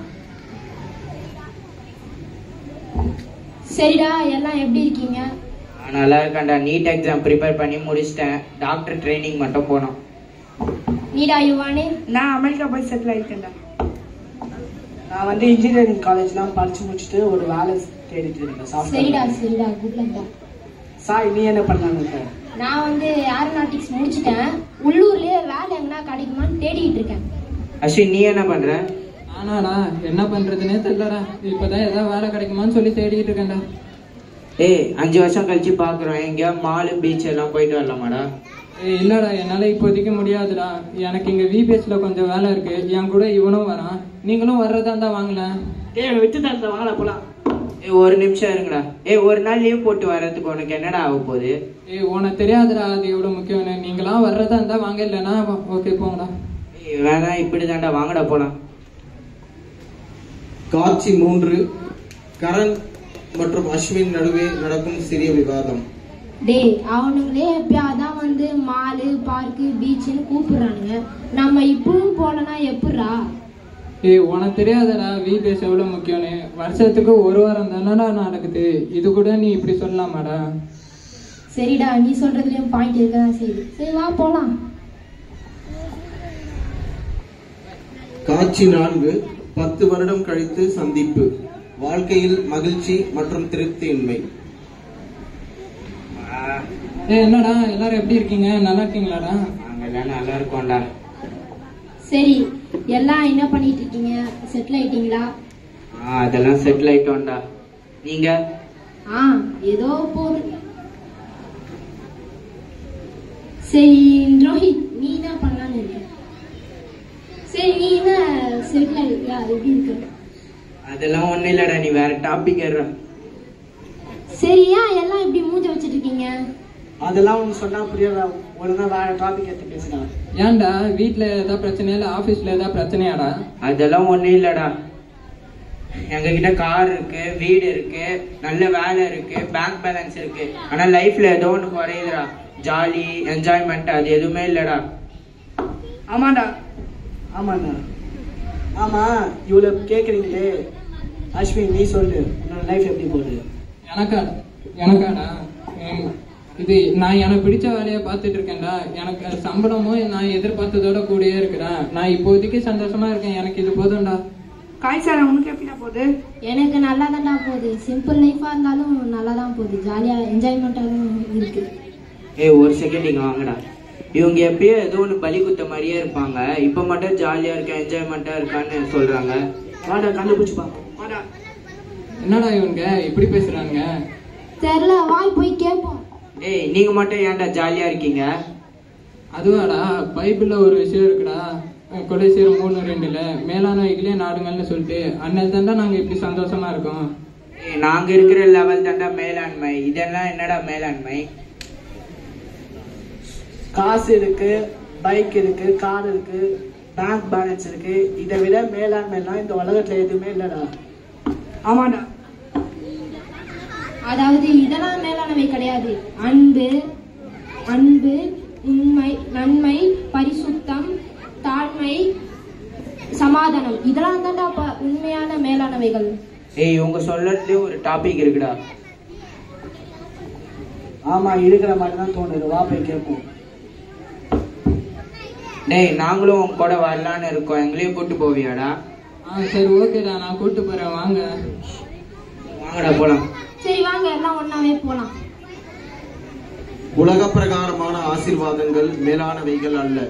S10: சரிடா, எல்லாம் எப்படி இருக்கீங்க?
S6: நல்லா இருக்கேன்டா. நீட் எக்ஸாம் ப்ரிப்பேர் பண்ணி முடிச்சிட்டேன். டாக்டர் ட்ரைனிங் மட்டும் போனோம்.
S10: நீடா யுவானே?
S13: நான் அமெரிக்கா போய் செட்டில் ஆயிட்டேன்டா. நான் வந்து இன்ஜினியரிங் காலேஜ்லாம் படிச்சு முடிச்சுட்டு ஒரு வேலை தேடிட்டு இருக்கேன்.
S10: சரிடா, குட் லக்.
S13: சாய், நீ என்ன பண்ணலான்னு இருக்க?
S10: நான் வந்து ஏரோநாட்டிக்ஸ் முடிச்சிட்டேன். உள்ளூர்லயே வேலை எங்கன்னா கிடைக்குமான்னு தேடிட்டு இருக்கேன்.
S6: அஸ்வின், நீ என்ன பண்ற?
S14: நானாடா என்ன பண்றதுன்னே தெரியலடா. இப்பதான் ஏதாவது வேலை கிடைக்குமான்னு சொல்லி தேடிட்டு இருக்கேன்டா.
S6: 5 வருஷம் கழிச்சு பாக்குறோம். எங்கேயா மாலு பீச் எல்லாம் போயிட்டு வரலாமாடா?
S14: இல்லடா, என்னால இப்போதைக்கு முடியாதுடா. எனக்கு இங்க VBSல கொஞ்சம் வேலை இருக்கு. என் கூட இவனும் வரான். நீங்களும் வர்றதா இருந்தா வாங்கலாம்.
S13: விட்டு தரத வாங்கலாம், போலாம்.
S6: ஒரு நிமிஷம் இருங்கடா. ஒரு நாள் லீவ் போட்டு வர்றதுக்கு உனக்கு என்னடா ஆக போகுது?
S14: உனக்கு தெரியாதுடா அது எவ்வளவு முக்கியம்னு. நீங்களாம் வர்றதா இருந்தா வாங்க, இல்லைன்னா ஓகே போங்கடா.
S6: வேணாம், இப்படிதான்டா. வாங்கடா போலாம்.
S17: காட்சி 3 கரண் மற்றும் அஸ்வின் நடுவே நடக்கும் சிறிய விவாதம்.
S10: அவனுங்களே எப்பயாதான் வந்து மாலு, பார்க்கு, பீச்சுன்னு கூப்பிடுறானுங்க. நம்ம இப்பவும் போலனா எப்படா?
S14: உனக்கு தெரியாதடா VBS எவ்வளவு முக்கியம்னு. வருஷத்துக்கு 1 வாரம் தானடா நடக்குது. இது கூட நீ இப்படி சொல்லலாமாடா?
S10: சரிடா, நீ சொல்றதுலயும் பாயிண்ட் இருக்கதான் சரி. சரி, வா போலாம்.
S17: காட்சி 4 10 வருடம் கழித்து சந்திப்பு. வாழ்க்கையில் மகிழ்ச்சி மற்றும் திருப்தியின்மை.
S14: என்னடா எல்லாரும் எப்படி இருக்கீங்க? நல்லா இருக்கீங்களாடா?
S6: நாங்க எல்லாம் நல்லா இருக்கோம்டா.
S10: சரி, எல்லாம் என்ன பண்ணிட்டு இருக்கீங்க? செட்டில் ஆயிட்டீங்களா?
S6: அதெல்லாம் செட்டில் ஆயிட்டோம்டா. நீங்க?
S8: ஏதோ போகுது. சரி ரோஹித், நீ தான் பண்ணலான்னு இருக்க. சரி நீ என்ன செட்டில் ஆகிருக்கியா, எப்படி இருக்க?
S6: அதெல்லாம் ஒன்றும் இல்லைடா, நீ வேற டாபிக் ஏறா.
S8: சரியா எல்லாம் இப்படி மூஞ்ச வச்சுட்டு இருக்கீங்க?
S13: அதெல்லாம் ஒன்று சொன்னா புரியல, ஒழுங்கா வேற டாபிக் எடுத்து பேசுறாங்க.
S14: ஏன்டா வீட்டில் ஏதாவது பிரச்சனை இல்லை, ஆஃபீஸில் ஏதாவது பிரச்சனையாடா?
S6: அதெல்லாம் ஒன்றும் இல்லைடா. எங்ககிட்ட கார் இருக்கு, வீடு இருக்கு, நல்ல வேலை இருக்கு, பேங்க் பேலன்ஸ் இருக்கு. ஆனா லைஃப்ல ஏதோ ஒன்று குறையுதுடா. ஜாலி என்ஜாய்மெண்ட் அது எதுவுமே இல்லடா.
S13: ஆமாண்டா. ஆமா, இவ்வளவு கேக்குறீங்களே, அஸ்வின் நீ சொல்லு, உன்னோட லைஃப் எப்படி போகுது?
S14: எனக்காடா இது நான் எனக்கு பிடிச்ச வேலையை பார்த்துட்டு இருக்கேன்டா. எனக்கு சம்பளமும் நான் எதிர்பார்த்ததோட கூடயே இருக்கிறேன். நான் இப்போதைக்கு சந்தோஷமா இருக்கேன், எனக்கு இது போதும்டா.
S13: காய்ச்சாரா உனக்கு எப்படின்னா போகுது?
S8: எனக்கு நல்லா தான்டா போகுது. சிம்பிள் லைஃபா இருந்தாலும் நல்லா தான் போகுது. ஜாலியா என்ஜாய்மெண்ட்டாகவும் இருக்கு.
S6: ஒரு செகண்ட் இங்க வாங்கடா. இவங்க எப்பயோ ஏதோ ஒன்று பலி குத்த மாதிரியே இருப்பாங்க, இப்ப மட்டும் ஜாலியா இருக்க என்ஜாய்மெண்டா இருக்கான்னு சொல்றாங்க.
S13: வாடா கண்டுபிடிச்சுப்பா.
S14: என்னடா இவங்க இப்படி பேசுறாங்க?
S8: தெரியல, வாய் போய் கேட்போம்.
S6: நீங்க மட்டும் ஏன்டா ஜாலியா இருக்கீங்க?
S14: அதுவாடா, பைபிள்ல ஒரு விஷயம் இருக்குடா, கொலைசீர் 3:2 மேலானவைகளே நாடுங்கள்னு சொல்லிட்டு, அண்ணல் தாண்டா நாங்க இப்படி சந்தோஷமா இருக்கோம்.
S6: நாங்க இருக்கிற லெவல் தாண்டா மேலாண்மை. இதெல்லாம் என்னடா மேலாண்மை?
S13: காசு இருக்கு, பைக் இருக்கு, கார் இருக்கு, பேங்க் பேலன்ஸ் இருக்கு. இதை விட மேலாண்மை எல்லாம் இந்த உலகத்துல எதுவுமே இல்லடா. ஆமாடா.
S8: அதாவது இதெல்லாம் மேலானவை கிடையாது. அன்பு, உண்மை, நன்மை, பரிசுத்தம், தாழ்மை, சமாதானம், இதெல்லாம் தான்டா உண்மையான மேலானவைகள்.
S6: உங்க சொல்லறதுலயே ஒரு டாபிக் இருக்குடா.
S13: ஆமா, இருக்கிற மாதிரி தான் தோணுது. வா போய் கேட்போம்.
S6: நாங்களும் உங்க கூட வரலான்னு இருக்கோம், எங்களையும் கூட்டு போவியாடா?
S14: சரி ஓகேடா, நான் கூட்டு போறேன்.
S6: வாங்கடா போலாம்.
S8: சரி வாங்க, எல்லாம் ஒன்னாவே போலாம்.
S17: உலக பிரகாரமான ஆசீர்வாதங்கள் மேலானவைகள் அல்ல.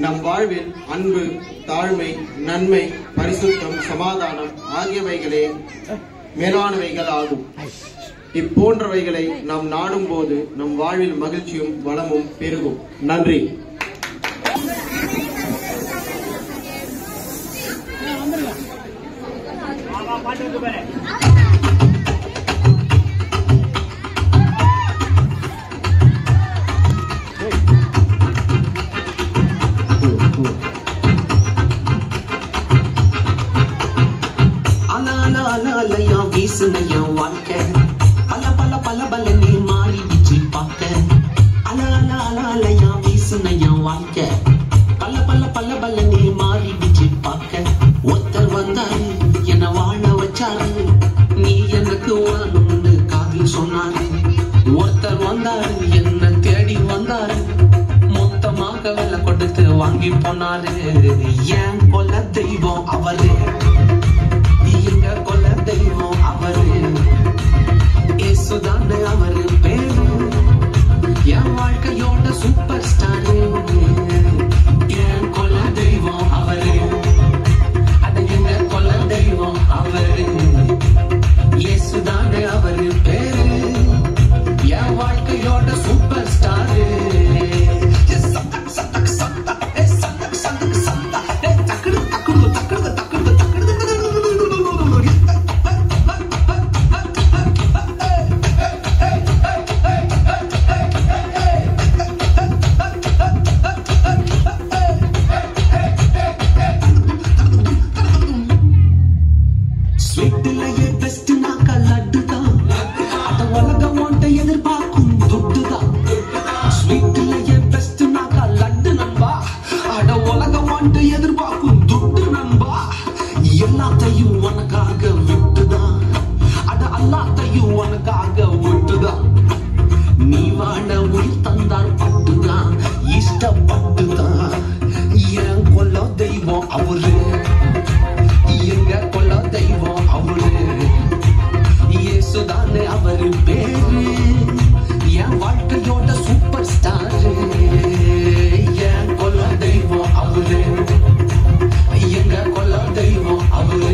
S17: நம் வாழ்வில் அன்பு, தாழ்மை, நன்மை, பரிசுத்தம், சமாதானம் ஆகியவைகளே மேலானவைகள் ஆகும். இப்போன்றவைகளை நாம் நாடும் போது நம் வாழ்வில் மகிழ்ச்சியும் வளமும் பெருகும். நன்றி.
S11: வீசுனையா வாழ்க்கை பல பல பல பல நீ மாறி விச்சு பார்க்க. அலையா வீசுனையா வாழ்க்கை பல பல பல பல நீ மாறி விச்சு பார்க்க. ஒருத்தர் வந்தாரு என்ன வாழ வச்சாரு, நீ எனக்கு வாழணும்னு காதில் சொன்னாரு. ஒருத்தர் வந்தாரு என்ன தேடி வந்தாரு, மொத்தமாக விலை கொடுத்து வாங்கி போனாரு. ஏன் கொல்ல தெய்வம் அவரு, எங்க கொல்ல தெய்வம் அவரு, இயேசுதானே அவரு பேரு. என் வாழ்க்கையோட சூப்பர் ஸ்டாரு, என் கொல்ல தெய்வம் அவரு, அது எங்க கொல்ல தெய்வம் அவரு, இயேசுதானே அவரு பேரு. என் வாழ்க்கையோட சூப்பர் ஸ்டாரு. ஸ்வீட்டிலேயே பெஸ்ட் நாக்கா லட்டுதான், அத உலகம் ஒன்றை எதிர்பார்க்கும் துட்டுதான். ஸ்வீட்டிலேயே பெஸ்ட் நாக்கா லட்டு நண்பா, அட உலகம் ஒன்றை எதிர்பார்க்கும் துட்டு நண்பா. எல்லாத்தையும் உனக்காக விட்டுதான், அட எல்லாத்தையும் உனக்காக விட்டுதான். நீ வாழ உயிர் தந்தார் பட்டுதான், இஷ்டப்பட்டுதான். என் கொல்ல தெய்வம் அவரு, எங்க கொல்ல தெய்வம் அவரு, இயேசுதானே அவரு பேரு. என் வாழ்க்கையோட சூப்பர் ஸ்டாரு, என் கொல்ல தெய்வம் அவரு, எங்க கொல்ல தெய்வம் அவரு,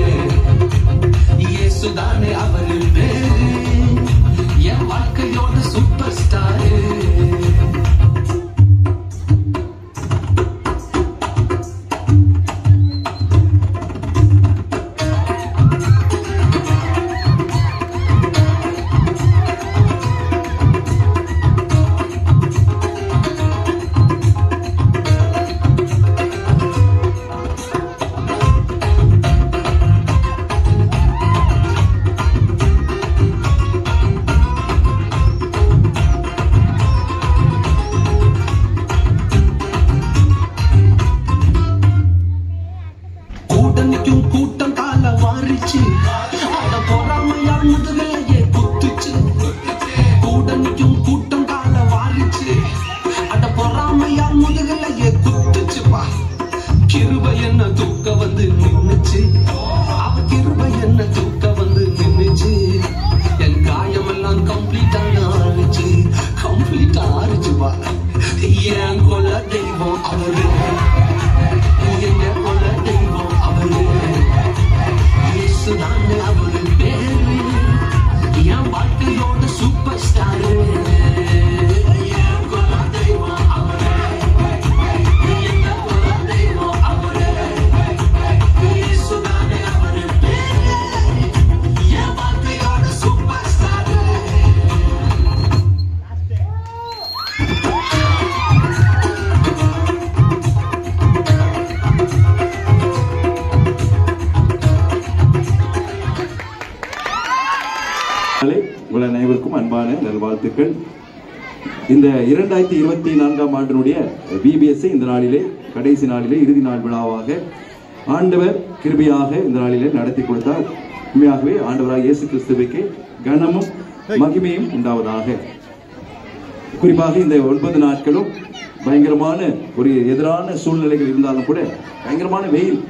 S11: சொல்லிட்டாரு ஜிவா. என் கொல தெய்வம் அவரு, என்ன கொல தெய்வம் அவரு, இயேசுதானே அவரு பேரு, என் வாழ்க்கையோட சூப்பர் ஸ்டாரு. என் கொல தெய்வம் அவரு, என்ன கொல தெய்வம் அவரு, இயேசுதானே அவரு பேரு, என் வாழ்க்கையோட சூப்பர் ஸ்டாரு.
S3: உங்கள் அனைவருக்கும் அன்பான நல்வாழ்த்துக்கள். இந்த 2024ஆம் ஆண்டினுடைய VBS இந்த நாளிலே கடைசி நாளிலே இறுதி நாள் விழாவாக ஆண்டவர் கிருபையாக இந்த நாளிலே நடத்தி கொடுத்தார். உண்மையாகவே ஆண்டவராக இயேசு கிறிஸ்துவுக்கு கனமும் மகிமையும் உண்டாவதாக. குறிப்பாக இந்த 9 நாட்களும் பயங்கரமான ஒரு எதிரான சூழ்நிலைகள் இருந்தாலும் கூட பயங்கரமான வெயில்,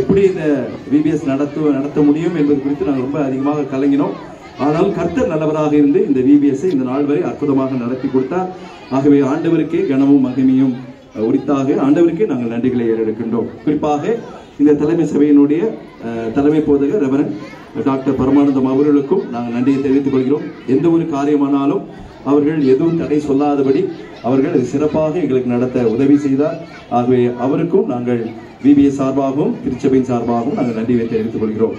S3: எப்படி இந்த VBS நடத்த முடியும் என்பது குறித்து நாங்கள் ரொம்ப அதிகமாக கலங்கினோம். ஆனால் கர்த்தர் நல்லவராக இருந்து இந்த VBS இந்த நாள் வரை அற்புதமாக நடத்தி கொடுத்தார். ஆகவே ஆண்டவருக்கே கனமும் மகிமையும் உரித்தாக ஆண்டவருக்கே நாங்கள் நன்றிகளை ஏறெடுக்கின்றோம். குறிப்பாக இந்த தலைமை சபையினுடைய தலைமை போதகர் ரெவரண்ட் டாக்டர் பரமானந்தம் அவர்களுக்கும் நாங்கள் நன்றியை தெரிவித்துக் கொள்கிறோம். எந்த ஒரு காரியமானாலும் அவர்கள் எதுவும் தடை சொல்லாதபடி அவர்கள் சிறப்பாக எங்களுக்கு நடத்த உதவி செய்தார். ஆகவே அவருக்கும் நாங்கள் VBS சார்பாகவும் திருச்சபையின் சார்பாகவும் நாங்கள் நன்றியை தெரிவித்துக் கொள்கிறோம்.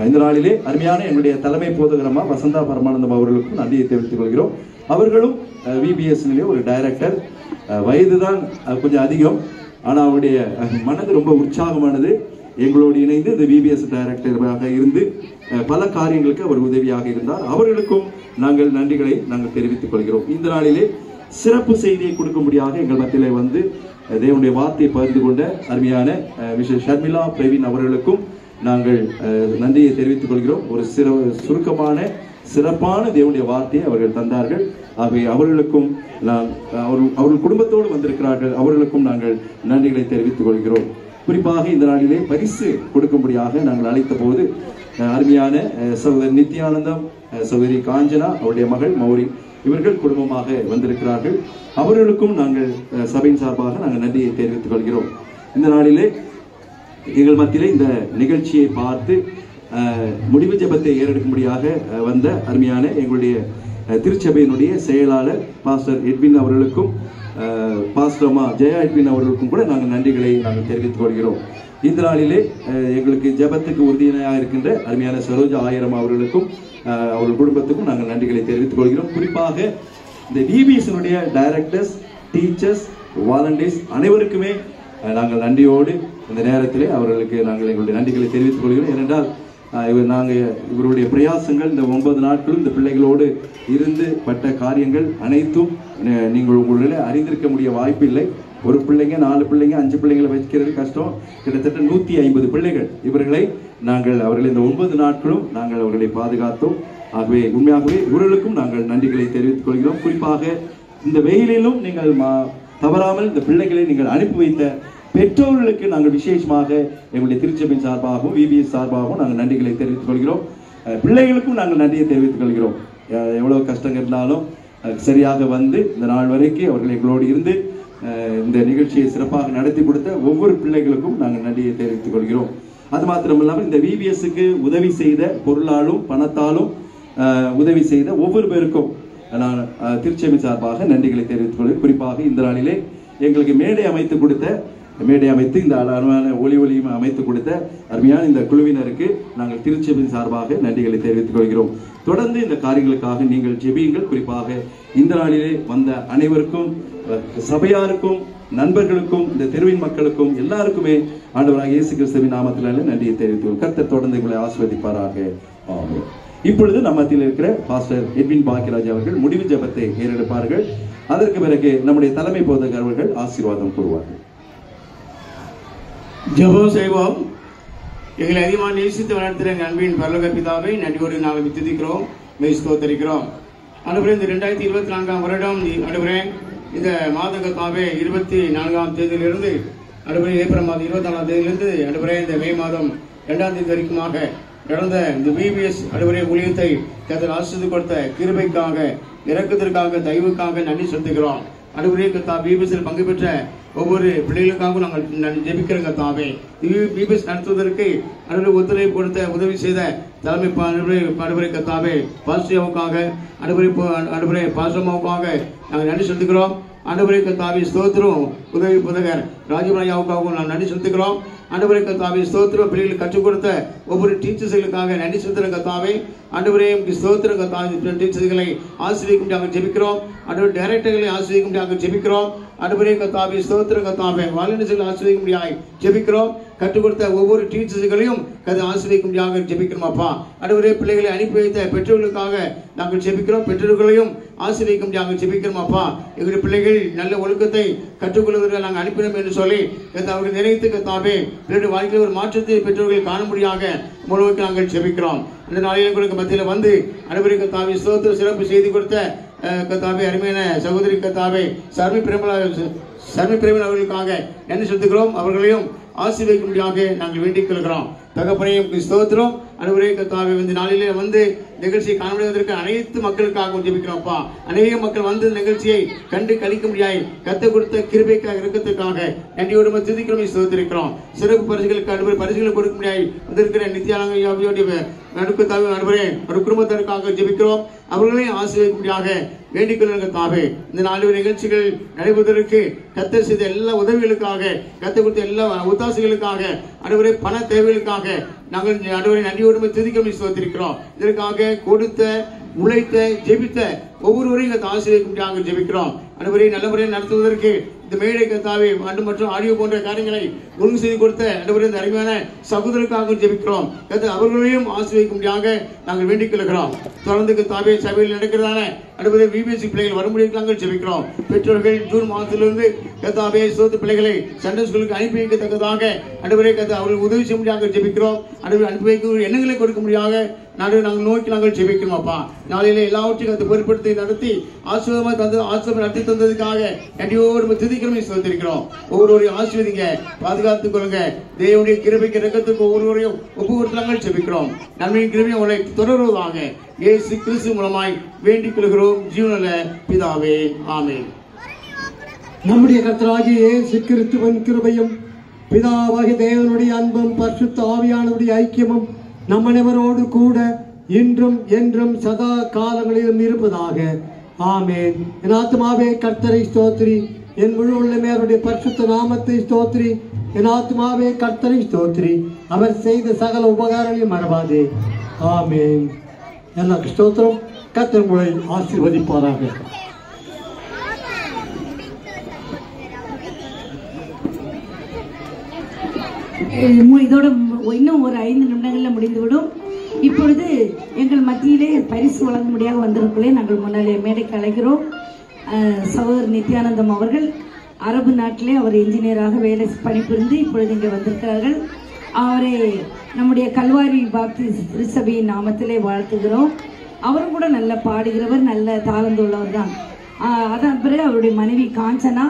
S3: இந்த நாளிலே அருமையான எங்களுடைய தலைமை போதகரமா வசந்தா பரமானந்தம் அவர்களுக்கும் நன்றியை தெரிவித்துக் கொள்கிறோம். அவர்களும் VBS ஒரு டைரக்டர். வயதுதான் கொஞ்சம் அதிகம், ஆனால் அவருடைய மனது ரொம்ப உற்சாகமானது. எங்களோடு இணைந்து இந்த VBS டைரக்டராக இருந்து பல காரியங்களுக்கு அவர் உதவியாக இருந்தார். அவர்களுக்கும் நாங்கள் நன்றிகளை நாங்கள் தெரிவித்துக் கொள்கிறோம். இந்த நாளிலே சிறப்பு செய்தியை கொடுக்கும்படியாக எங்கள் மத்தியிலே வந்து தேவனுடைய வார்த்தையை பகிர்ந்து கொண்ட அருமையான மிஸ்டர் ஷர்மிளா பிரவீன் அவர்களுக்கும் நாங்கள் நன்றியை தெரிவித்துக் கொள்கிறோம். ஒரு சுருக்கமான சிறப்பான தேவனுடைய வார்த்தையை அவர்கள் தந்தார்கள். ஆகவே அவர்களுக்கும் அவர்கள் குடும்பத்தோடு வந்திருக்கிறார்கள், அவர்களுக்கும் நாங்கள் நன்றிகளை தெரிவித்துக் கொள்கிறோம். குறிப்பாக இந்த நாளிலே பரிசு கொடுக்கும்படியாக நாங்கள் அழைத்த போது அருமையான சகோதரி நித்யானந்தம், சகோதரி காஞ்சனா, அவருடைய மகள் மௌரி இவர்கள் குடும்பமாக வந்திருக்கிறார்கள். அவர்களுக்கும் நாங்கள் சபையின் சார்பாக நாங்கள் நன்றியை தெரிவித்துக் கொள்கிறோம். இந்த நாளிலே எங்கள் மத்தியிலே இந்த நிகழ்ச்சியை பார்த்து முடிவு ஜெபத்தை ஏறெடுக்கும்படியாக வந்த அருமையான எங்களுடைய திருச்சபையினுடைய செயலாளர் பாஸ்டர் எட்வின் அவர்களுக்கும் பாஸ்டர்மா ஜெயா எட்வின் அவர்களுக்கும் கூட நாங்கள் நன்றிகளை நாங்கள் தெரிவித்துக் கொள்கிறோம். இந்த நாளிலே எங்களுக்கு ஜெபத்துக்கு உறுதியாக இருக்கின்ற அருமையான சரோஜா ஆயிரம் அவர்களுக்கும் அவர்கள் குடும்பத்துக்கும் நாங்கள் நன்றிகளை தெரிவித்துக் கொள்கிறோம். குறிப்பாக இந்த VBS டைரக்டர்ஸ், டீச்சர்ஸ், வாலண்டியர்ஸ் அனைவருக்குமே நாங்கள் நன்றியோடு இந்த நேரத்திலே அவர்களுக்கு நாங்கள் எங்களுடைய நன்றிகளை தெரிவித்துக் கொள்கிறோம். ஏனென்றால் இவருடைய பிரயாசங்கள் இந்த 9 நாட்களும் இந்த பிள்ளைகளோடு இருந்து பட்ட காரியங்கள் அனைத்தும் நீங்கள் உங்களுடைய அறிந்திருக்க முடிய வாய்ப்பில்லை. ஒரு பிள்ளைங்க 4 பிள்ளைங்க 5 பிள்ளைங்களை வைக்கிறது கஷ்டம். கிட்டத்தட்ட 150 பிள்ளைகள் இவர்களை இந்த 9 நாட்களும் நாங்கள் அவர்களை பாதுகாத்தோம். ஆகவே உண்மையாகவே இவர்களுக்கும் நாங்கள் நன்றிகளை தெரிவித்துக் கொள்கிறோம். குறிப்பாக இந்த வெயிலிலும் நீங்கள் தவறாமல் இந்த பிள்ளைகளை நீங்கள் அனுப்பி வைத்த பெற்றோர்களுக்கு நாங்கள் விசேஷமாக எங்களுடைய திருச்சபையின் சார்பாகவும் VBS சார்பாகவும் நாங்கள் நன்றிகளை தெரிவித்துக் கொள்கிறோம். பிள்ளைகளுக்கும் நாங்கள் நன்றியை தெரிவித்துக் கொள்கிறோம். எவ்வளவு கஷ்டங்கள் இருந்தாலும் சரியாக வந்து இந்த நாள் வரைக்கும் அவர்கள் எங்களோடு இருந்து இந்த நிகழ்ச்சியை சிறப்பாக நடத்தி கொடுத்த ஒவ்வொரு பிள்ளைகளுக்கும் நாங்கள் நன்றியை தெரிவித்துக் கொள்கிறோம். அது மாத்திரமில்லாமல் இந்த VBSக்கு உதவி செய்த பொருளாலும் பணத்தாலும் உதவி செய்த ஒவ்வொரு பேருக்கும் நான் திருச்சபை சார்பாக நன்றிகளை தெரிவித்துக் கொள்கிறேன். குறிப்பாக இந்த நாளிலே எங்களுக்கு மேடை அமைத்து இந்த அருமையான ஒளியும் அமைத்து கொடுத்த அருமையான இந்த குழுவினருக்கு நாங்கள் திருச்சபையின் சார்பாக நன்றிகளை தெரிவித்துக் கொள்கிறோம். தொடர்ந்து இந்த காரியங்களுக்காக நீங்கள் ஜெபியுங்கள். குறிப்பாக இந்த நாளிலே வந்த அனைவருக்கும், சபையாருக்கும், நண்பர்களுக்கும், இந்த தெருவின் மக்களுக்கும் எல்லாருக்குமே ஆண்டவராக இயேசு கிறிஸ்துவின் நாமத்தினாலே நன்றியை தெரிவித்துக் கர்த்தர் தொடர்ந்து உங்களை ஆசீர்வதிப்பாராக. ஆமென். இப்பொழுது நம்ம மத்தியில் இருக்கிற பாஸ்டர் எட்வின் பாக்கியராஜ் அவர்கள் முடிவு ஜெபத்தை ஏறெடுப்பார்கள். அதற்கு பிறகு நம்முடைய தலைமை போதகர் அவர்கள் ஆசீர்வாதம் கூறுவார்கள்.
S18: ஜெபம் செய்வோம். எங்களை அதிகமாக நேசித்து வளர்த்துற எங்கள் அன்பின் பரலோக பிதாவை நன்றியோடு நாங்கள் துதிக்கிறோம், ஸ்தோத்திரிக்கிறோம். ஆண்டவரே, இந்த 2024ஆம் வருடம் ஆண்டவரே இந்த மாதங்களுக்காகவே 24ஆம் தேதியிலிருந்து ஆண்டவரே ஏப்ரல் மாதம் 24ஆம் தேதியிலிருந்து ஆண்டவரே இந்த மே மாதம் 2ஆம் தேதி வரைக்குமாக நடந்த இந்த VBS அலுவலக ஊழியத்தை கர்த்தர் ஆசீர்வதித்து கொடுத்த கிருபைக்காக, இரக்கத்திற்காக, தயவுக்காக நன்றி செலுத்துகிறோம். அலுவலக கர்த்தர் VBS பங்கு பெற்ற ஒவ்வொரு பிள்ளைகளுக்காகவும் நாங்கள் ஜெபிக்கிறோம் கர்த்தாவே. VBS நடத்துவதற்கு அலுவலக ஒத்துழைப்பு கொடுத்த உதவி செய்த தலைமை அலுவலக கர்த்தாவே பாஸ்டியாவுக்காக, அலுவலக பாஸ்டமாவுக்காக நாங்கள் நன்றி செலுத்துகிறோம். ஆண்டவரே கர்த்தாவே ஸ்தோத்திரம். உதவி புதகர் ராஜபாயாவுக்காகவும் நான் நன்றி செலுத்துகிறோம். ஆண்டவரே கர்த்தாவே ஸ்தோத்திரம். பிள்ளைகளுக்கு கற்றுக் கொடுத்த ஒவ்வொரு டீச்சர்ஸ்களுக்காக நன்றி செலுத்துகிறோம் கர்த்தாவே. ஆண்டவரே ஸ்தோத்திரம் கர்த்தாவே. டீச்சர்ஸ்களை ஆசீர்வதிக்கும்படியாக ஜெபிக்கிறோம். ஆண்டவர் டைரக்டர்களை ஆசீர்வதிக்கும்படியாக ஜெபிக்கிறோம். ஆண்டவரே கர்த்தாவே ஸ்தோத்திரம் கர்த்தாவே. வாலண்டியர்களை ஆசீர்வதிக்கும்படியாக ஜெபிக்கிறோம். கற்றுக் கொடுத்த ஒவ்வொரு டீச்சர்ஸ்களையும் ஆசீர்வதிக்கும்படியாக ஜெபிக்கிறோம் அப்பா. ஆண்டவரே பிள்ளைகளை அனுப்பி வைத்த பெற்றோர்களுக்காக நாங்கள் ஜெபிக்கிறோம். பெற்றோர்களையும் ஆசீர்வதிக்கும்படியாக ஜெபிக்கிறோம் அப்பா. எங்களுடைய பிள்ளைகள் நல்ல ஒழுக்கத்தை கற்றுக்கொள்வதற்கு நாங்கள் அனுப்பினோம் என்று சொல்லி அவர்கள் நினைத்து கர்த்தாவே பிள்ளைகளுடைய வாழ்க்கையில் ஒரு மாற்றத்தை பெற்றோர்கள் காணும்படியாக முழுவதுக்கு நாங்கள் ஜெபிக்கிறோம். அந்த நாளில் கொடுக்க மத்தியில் வந்து அனைவரும் கர்த்தாவே ஸ்தோத்திர சிறப்பு செய்தி கொடுத்த கர்த்தாவே அருமையான சகோதரி கர்த்தாவே சர்மி பிரேமன் அவர்களுக்காக நன்றி செலுத்துகிறோம். அவர்களையும் ஆசீர்வதிக்கும்படியாக நாங்கள் வேண்டிக் கொள்கிறோம். தகப்பனையும் ஸ்தோத்திரம். அனைவரே கர்த்தாவே இந்த நாளிலே வந்து நிகழ்ச்சியை காணப்படுவதற்கு அனைத்து மக்களுக்காக ஜெபிக்கிறோம்ப்பா. அநேக மக்கள் வந்து நிகழ்ச்சியை கண்டு கழிக்க முடியாது. கற்றுக் கொடுத்த கிருபைக்காக இரக்கத்துக்காக நன்றியோடு துதிக்கிறோம், ஸ்தோத்திரிக்கிறோம். சிறப்பு பரிசுகளுக்கு அனுபவ பரிசுகளை கொடுக்க முடியாது வந்திருக்கிற நித்யானந்த நடுக்கத்தாவே அனுபவரே ஒரு குடும்பத்திற்காக ஜெபிக்கிறோம். அவர்களையும் ஆசீர்வதிக்கும்படியாக வேண்டிக் கொள்ளுங்கள். இந்த 4 நிகழ்ச்சிகள் நடைபெறுவதற்கு கர்த்தர் செய்த எல்லா உதவிகளுக்காக, கர்த்தர் கொடுத்த எல்லா ஒத்தாசைகளுக்காக, அனைவரே பண தேவைகளுக்காக நாங்கள் அனைவரை நன்றியோடு துதிக்கிறோம், ஸ்தோத்திரிக்கிறோம். இதற்காக கொடுத்த, உழைத்த, ஜெபித்த ஒவ்வொருவரையும் ஆசீர்வதிக்கும்படியாக ஜெபிக்கிறோம். அனைவரை நல்ல முறையில் நடத்துவதற்கு இந்த மேடை கர்த்தாவே மற்றும் ஆடியோ போன்ற காரியங்களை ஒழுங்கு செய்து கொடுத்த அனைவரும் இந்த அருமையான சகோதரருக்காக ஜெபிக்கிறோம். அவர்களையும் ஆசீர்வதிக்கும்படியாக நாங்கள் வேண்டிக் கொள்கிறோம். தொடர்ந்து கர்த்தாவே சபையில் நடக்கிறதான அடுத்த VBS பிள்ளைகள் வரும்படியாக நாங்கள் ஜெபிக்கிறோம். பெற்றோர்கள் ஜூன் மாதத்திலிருந்து கர்த்தாவே சோத்து பிள்ளைகளை சண்டே ஸ்கூலுக்கு அனுப்பி வைக்கத்தக்கதாக அனைவரே அவர்கள் உதவி செய்ய முடியாத ஜெபிக்கிறோம். அனைவரும் அனுப்பி வைக்க எண்ணங்களை கொடுக்க முடியாத நாங்கள் நோக்கி நாங்கள் ஜெபிக்கிறோம் அப்பா. நாளையில எல்லாவற்றையும் பொறுப்படுத்தி நடத்தி ஆசீர்வாதமாக தந்து ஆசீர்வாதம் நடத்தி தந்ததுக்காக நன்றியோடு துதிக்கிறோம், ஸ்தோத்திரிக்கிறோம். ஒவ்வொருவரையும் ஆசீர்வதிங்க, பாதுகாத்துக் கொள்ளுங்க. தேவனுடைய கிருபைக்கு இரக்கத்துக்கு ஒவ்வொருவரையும் ஒப்புக்கொடுத்து நாங்கள் ஜெபிக்கிறோம். நன்மையின் கிருபையை உங்களை தொடருவதாக இயேசு கிறிஸ்து மூலமாய் வேண்டிக் கொள்கிறோம் ஜீவனுள்ள பிதாவே, ஆமென்.
S1: நம்முடைய கர்த்தராகிய இயேசு கிறிஸ்துவின் கிருபையும் பிதாவாகிய தேவனுடைய அன்பும் பரிசுத்த ஆவியானவருடைய ஐக்கியமும் நம் அனைவரோடு கூட இன்றும் என்றும் சதா காலங்களிலும் இருப்பதாக, ஆமென். என் ஆத்மாவே கர்த்தரை ஸ்தோத்திரி, என் முழு உள்ளமே அவருடைய பரிசுத்த நாமத்தை ஸ்தோத்திரி. என் ஆத்மாவே கர்த்தரை ஸ்தோத்திரி, அவர் செய்த சகல உபகாரங்களையும் மறவாதே, ஆமென். எல்லா ஸ்தோத்திரம். கர்த்தர் உங்களை ஆசீர்வதிப்பாராக.
S9: இதோட இன்னும் ஒரு 5 நிமிடங்களில் முடிந்துவிடும். இப்பொழுது எங்கள் மத்தியிலே பரிசு வழங்கும்படியாக வந்திருக்கலே நாங்கள் முன்னாலே மேடைக்கு அழைக்கிறோம். சகோதரர் நித்யானந்தம் அவர்கள் அரபு நாட்டிலே அவர் என்ஜினியராக வேலை பணிபுரிந்து இப்பொழுது இங்கே வந்திருக்கிறார்கள். அவரை நம்முடைய கல்வாரி பாப்டிஸ்ட் திருச்சபையின் நாமத்திலே வாழ்த்துகிறோம். அவரும் கூட நல்ல பாடுகிறவர், நல்ல தாளந்துள்ளவர் தான். அதன் பிறகு அவருடைய மனைவி காஞ்சனா,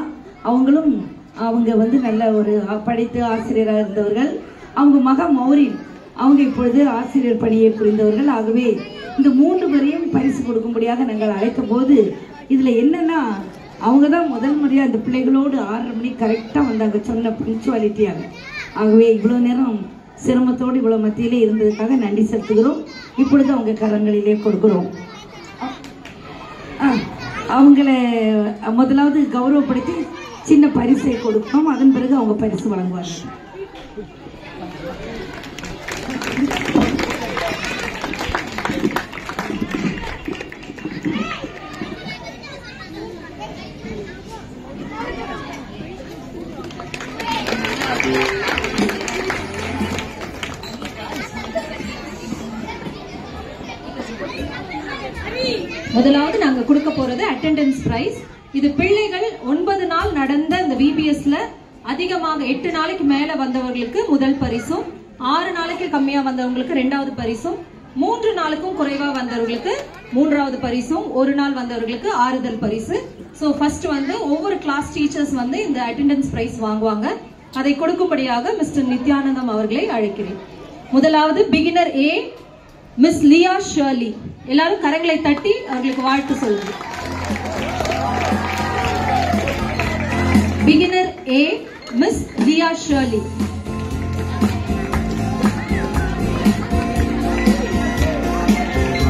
S9: அவங்க வந்து நல்ல ஒரு படித்து ஆசிரியராக இருந்தவர்கள். அவங்க மக மௌரின், அவங்க இப்பொழுது ஆசிரியர் பணியை புரிந்தவர்கள். ஆகவே இந்த 3 பேரையும் பரிசு கொடுக்கும்படியாக நாங்கள் அழைத்த போது இதில் என்னன்னா, அவங்க தான் முதல் முறையாக அந்த பிள்ளைகளோடு 6:30 மணிக்கு கரெக்டாக வந்தாங்க, சொன்ன பங்க்சுவாலிட்டியாக. ஆகவே இவ்வளோ நேரம் சிரமத்தோடு இவ்வளோ மத்தியிலே இருந்ததுக்காக நன்றி செலுத்துகிறோம். இப்பொழுது அவங்க கரங்களிலே கொடுக்குறோம். அவங்கள முதலாவது கௌரவப்படுத்தி சின்ன பரிசை கொடுக்கணும். அதன் பிறகு அவங்க பரிசு வழங்குவார்கள்.
S2: முதலாவது நாங்க கொடுக்க போறது அட்டெண்டன்ஸ் பிரைஸ். இது பிள்ளைகள் 9 நாள் நடந்த இந்த VBSல அதிகமாக 8 நாளைக்கு மேல வந்தவர்களுக்கு முதல் பரிசும், 6 நாளைக்கு கம்மியா வந்தவங்களுக்கு 2வது பரிசும், 3 நாளுக்கும் குறைவா வந்தவர்களுக்கு 3வது பரிசும், 1 நாள் வந்தவர்களுக்கு ஆறுதல் பரிசு. சோ ஃபர்ஸ்ட் வந்து ஒவ்வொரு கிளாஸ் டீச்சர்ஸ் வந்து இந்த அட்டெண்டன்ஸ் பிரைஸ் வாங்குவாங்க. அதை கொடுக்கும்படியாக மிஸ்டர் நித்யானந்தம் அவர்களை அழைக்கிறேன். முதலாவது beginner A miss Leah Shirley. எல்லாரும் கரங்களை தட்டி அவர்களுக்கு வாழ்த்து சொல்லுங்க. Beginner A miss Leah Shirley.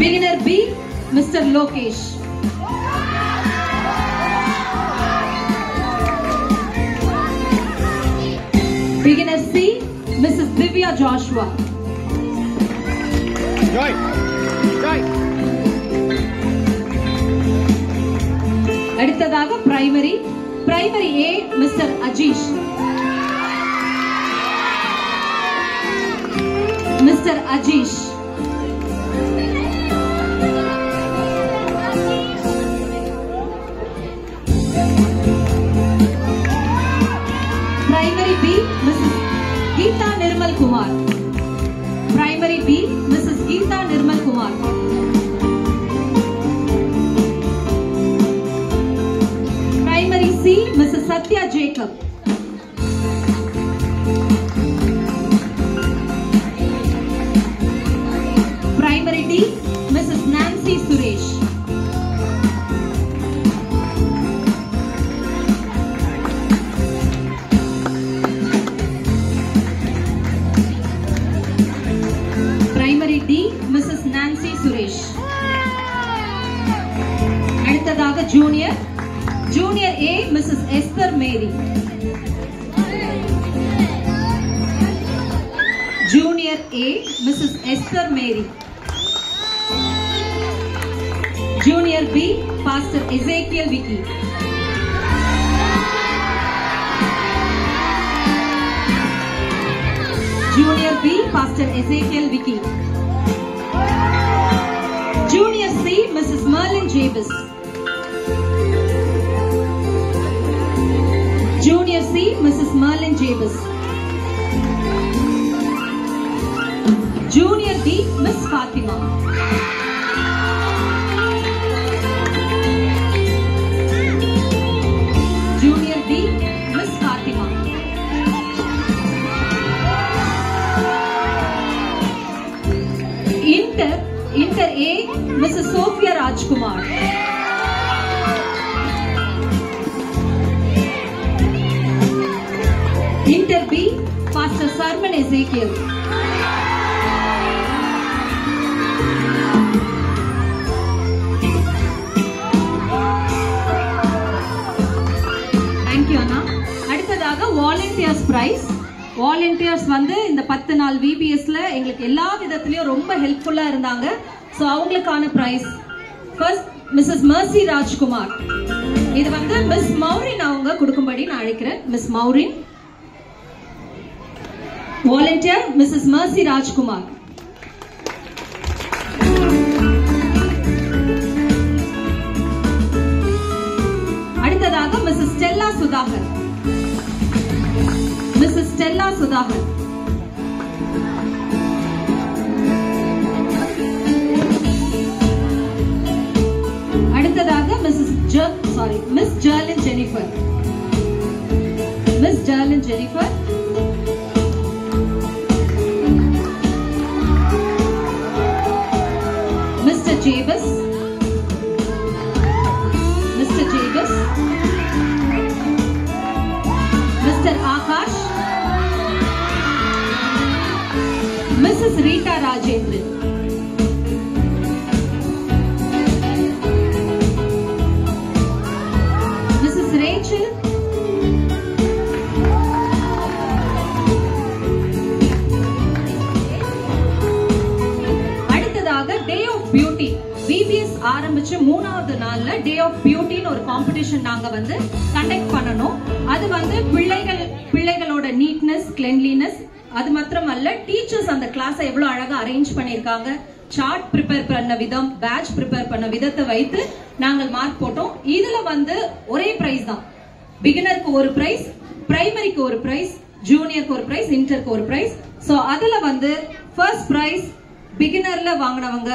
S2: Beginner B mister Lokesh. Beginner C, Mrs. Divya Joshua. அடுத்ததாக primary A, Mr. Ajish. Mr. Ajish. Primary B, Mrs. Geeta Nirmal Kumar. Primary B, Mrs. Geeta Nirmal Kumar. Primary C, Mrs. Satya Jacob. Primary D, Mrs. Nancy Suresh. Primary D, Mrs. Nancy Suresh. அடுத்ததாக junior A, Mrs. Esther Mary. Junior A, Mrs. Esther Mary. Junior B, Pastor Ezekiel Vicky. Junior B, Pastor Ezekiel Vicky. Junior C, Mrs. Merlin Jabez. Junior C, Mrs. Merlin Jabez. Junior D, Miss Fatima. Junior D, Miss Fatima. Inter A, Mrs. Sophia Rajkumar. Inter B, Pastor Sarman Ezekiel. Thank you Anna. அடுத்ததாக வாலண்டியர்ஸ் பிரைஸ். வாலண்டியர்ஸ் வந்து இந்த 10 நாள் VBSல எங்களுக்கு எல்லா விதத்திலயும் ரொம்ப ஹெல்ப்ஃபுல்லா இருந்தாங்க. சோ அவங்களுக்கான prize first Mrs Mercy Rajkumar. இது வந்து மிஸ் மௌரின் அவங்க கொடுக்கும்படி நான் அழைக்கிறேன். Miss Maureen. Volunteer Mrs Mercy Rajkumar. அடுத்ததாக Mrs Stella Sudhakar. Mrs. Stella Sudhakar. அடுத்ததாக Miss Jerlyn Jennifer. Miss Jerlyn Jennifer. Mr. Jabez. Mr. Jabez. Mr. Akash. Mrs. Rita Rajendran. Mrs. Rachel. அடுத்ததாக டே ஆஃப் பியூட்டி. VBS ஆரம்பிச்சு 3வது நாள்ல டே ஆஃப் பியூட்டின்னு ஒரு காம்படிஷன் நாங்க வந்து கண்டக்ட் பண்ணணும். அது வந்து பிள்ளைகளோட நீட்னஸ், கிளென்லினஸ், அது மாத்திரமல்ல டீச்சர்ஸ் அந்த கிளாஸை எவ்வளவு அழகா அரேஞ்ச் பண்ணிருக்காங்க, சார்ட் ப்ரிப்பேர் பண்ண விதம், பேட்ச் ப்ரிப்பேர் பண்ண விதத்தை வைத்து நாங்கள் மார்க் போட்டோம். இதுல வந்து ஒரே பிரைஸ் தான். பிகினருக்கு ஒரு பிரைஸ், பிரைமரிக்கு ஒரு பிரைஸ், ஜூனியருக்கு ஒரு பிரைஸ், இன்டருக்கு ஒரு பிரைஸ். சோ அதுல வந்து ஃபர்ஸ்ட் பிரைஸ் பிகினர்ல வாங்கினவங்க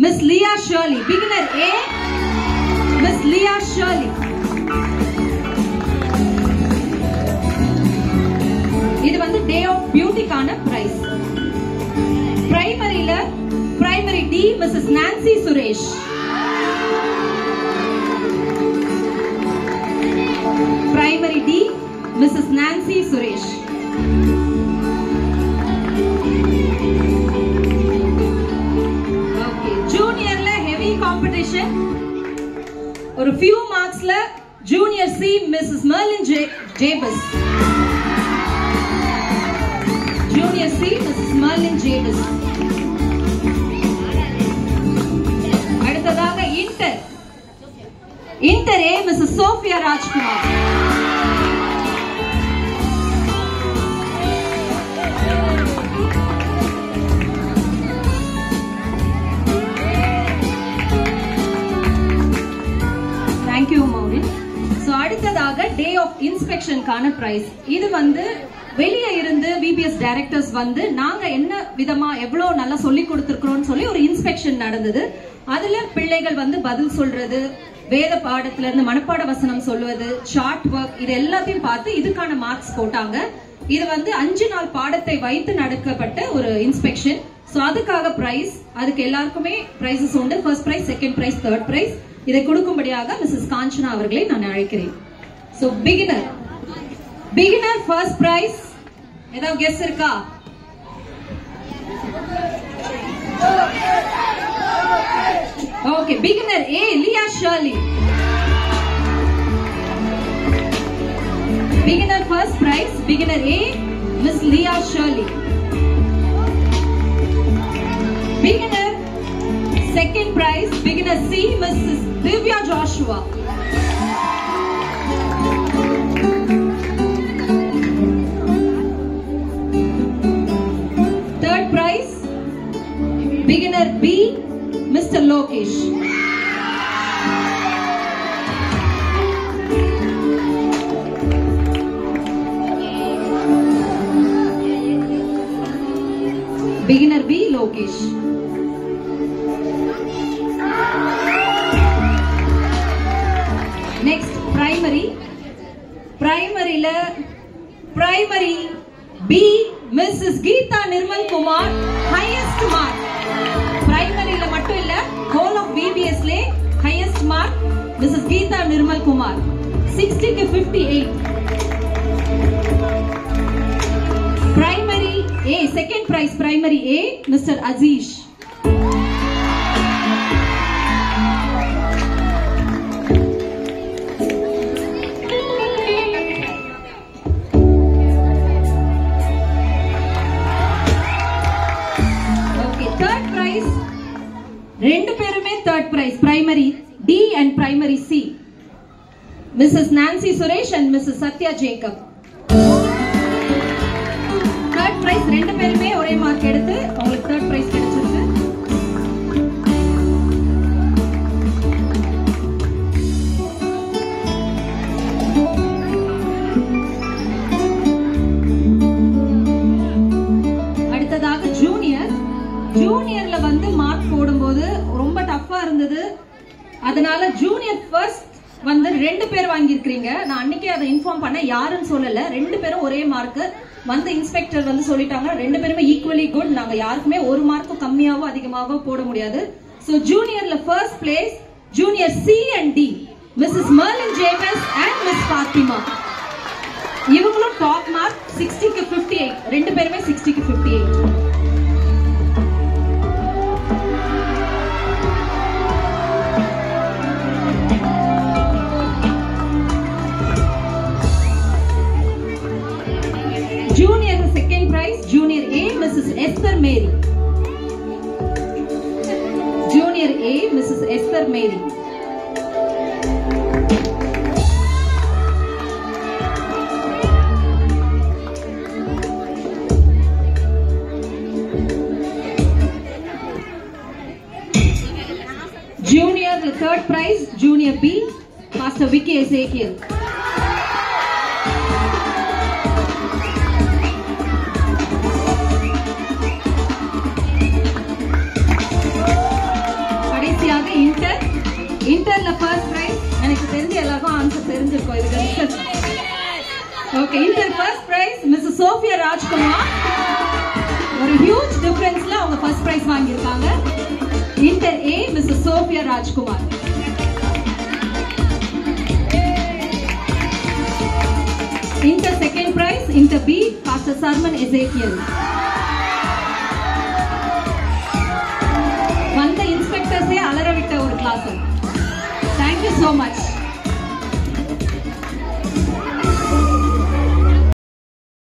S2: miss Leah Shirley. Beginner A, miss Leah Shirley. இது வந்து டே ஆஃப் பியூட்டிக்கான prize. Taylor. Primary D, Mrs. Nancy Suresh. Primary D, Mrs. Nancy Suresh. Okay, junior la heavy competition. ஒரு few marksல junior C, Mrs. Merlin Jabus. Junior C, Mrs. Merlin Jabus. அடுத்ததாக Inter A, Mrs. Sophia Rajkumar. Thank you, Maureen. So அடுத்ததாக Day of Inspection கான பிரைஸ். இது வெளியே இருந்து VBS டைரக்டர்ஸ் நாங்க என்ன விதமா எவ்வளவு நல்லா சொல்லி கொடுத்திருக்கிறோம்னு சொல்லி ஒரு இன்ஸ்பெக்ஷன் நடந்தது. அதுல பிள்ளைகள் பதில் சொல்றது, வேத பாடத்துல இருந்து மனப்பாட வசனம் சொல்வது, சார்ட் ஒர்க், இது எல்லாத்தையும் பார்த்து இதுக்கான மார்க்ஸ் போட்டாங்க. இது 5 நாள் பாடத்தை வைத்து நடக்கப்பட்ட ஒரு இன்ஸ்பெக்ஷன். சோ அதுக்காக பிரைஸ், அதுக்கு எல்லாருக்குமே பிரைசஸ் உண்டு. First prize, second prize, third prize. இதை கொடுக்கும்படியாக மிஸ்ஸஸ் காஞ்சனா அவர்களை நான் அழைக்கிறேன். சோ பிகினர் ஃபர்ஸ்ட் பிரைஸ் ஏதாவது கெஸ் இருக்கா? Okay, beginner A Leah Shirley. Beginner first prize, beginner A miss Leah Shirley. Beginner second prize, beginner C Mrs Divya Joshua. Third prize, beginner B, Mr. Lokesh. Beginner B, Lokesh. Next, primary. Primary B, Mrs. Geeta Nirmal Kumar, highest mark. Primary la mattum illa, whole of VBS le highest mark Mrs. Geeta Nirmal Kumar, 60 to 58. Primary A, second prize, primary A, Mr. Azish. ரெண்டு பேருமே third prize, primary D and primary C, Mrs. Nancy Suresh and Mrs. Satya Jacob. Third prize ரெண்டு பேருமே ஒரே மார்க் எடுத்து உங்களுக்கு third prize கிடைச்சிருக்கு. அடுத்ததாக ஜூனியர்ல மார்க் போடும்போது ரொம்ப டஃபா இருந்தது. அதனால ஜூனியர் ஃபர்ஸ்ட் ரெண்டு பேர் வாங்கி இருக்கீங்க. நான் அன்னைக்கே அதை இன்ஃபார்ம் பண்ண, யாருன்னு சொல்லல. ரெண்டு பேரும் ஒரே மார்க் இன்ஸ்பெக்டர் சொல்லிட்டாங்க. ரெண்டு பேருமே ஈக்குவலி குட். நாங்க யாருக்குமே ஒரு மார்க்கும் கம்மியாவோ அதிகமாவோ போட முடியாது. சோ ஜூனியர்ல first place junior C and D, Mrs Marlin Jabez and miss Fathima. இவங்களும் டாப் மார்க் 60 to 58. ரெண்டு பேருமே 60 to 58. Junior second prize, Junior A, Mrs. Esther Mary. Junior A, Mrs. Esther Mary. Junior the third prize, Junior B, Pastor Vicky Ezekiel. இன்டர்ல ஃபர்ஸ்ட் பிரைஸ், எனக்கு தெரிஞ்ச எல்லாருக்கும் ஆன்சர் தெரிஞ்சிருக்கும். இதுக்கு okay, inter first prize Mrs Sophia Rajkumar. ஒரு ஹியூஜ் டிஃபரன்ஸ்ல அவங்க ஃபர்ஸ்ட் பிரைஸ் வாங்கியிருக்காங்க. Inter A Mrs Sophia Rajkumar. Inter second prize inter B pastor சர்மன் எசேக்கியல். வந்த இன்ஸ்பெக்டர்ஸே அலற விட்ட ஒரு கிளாஸ். Thank you so much.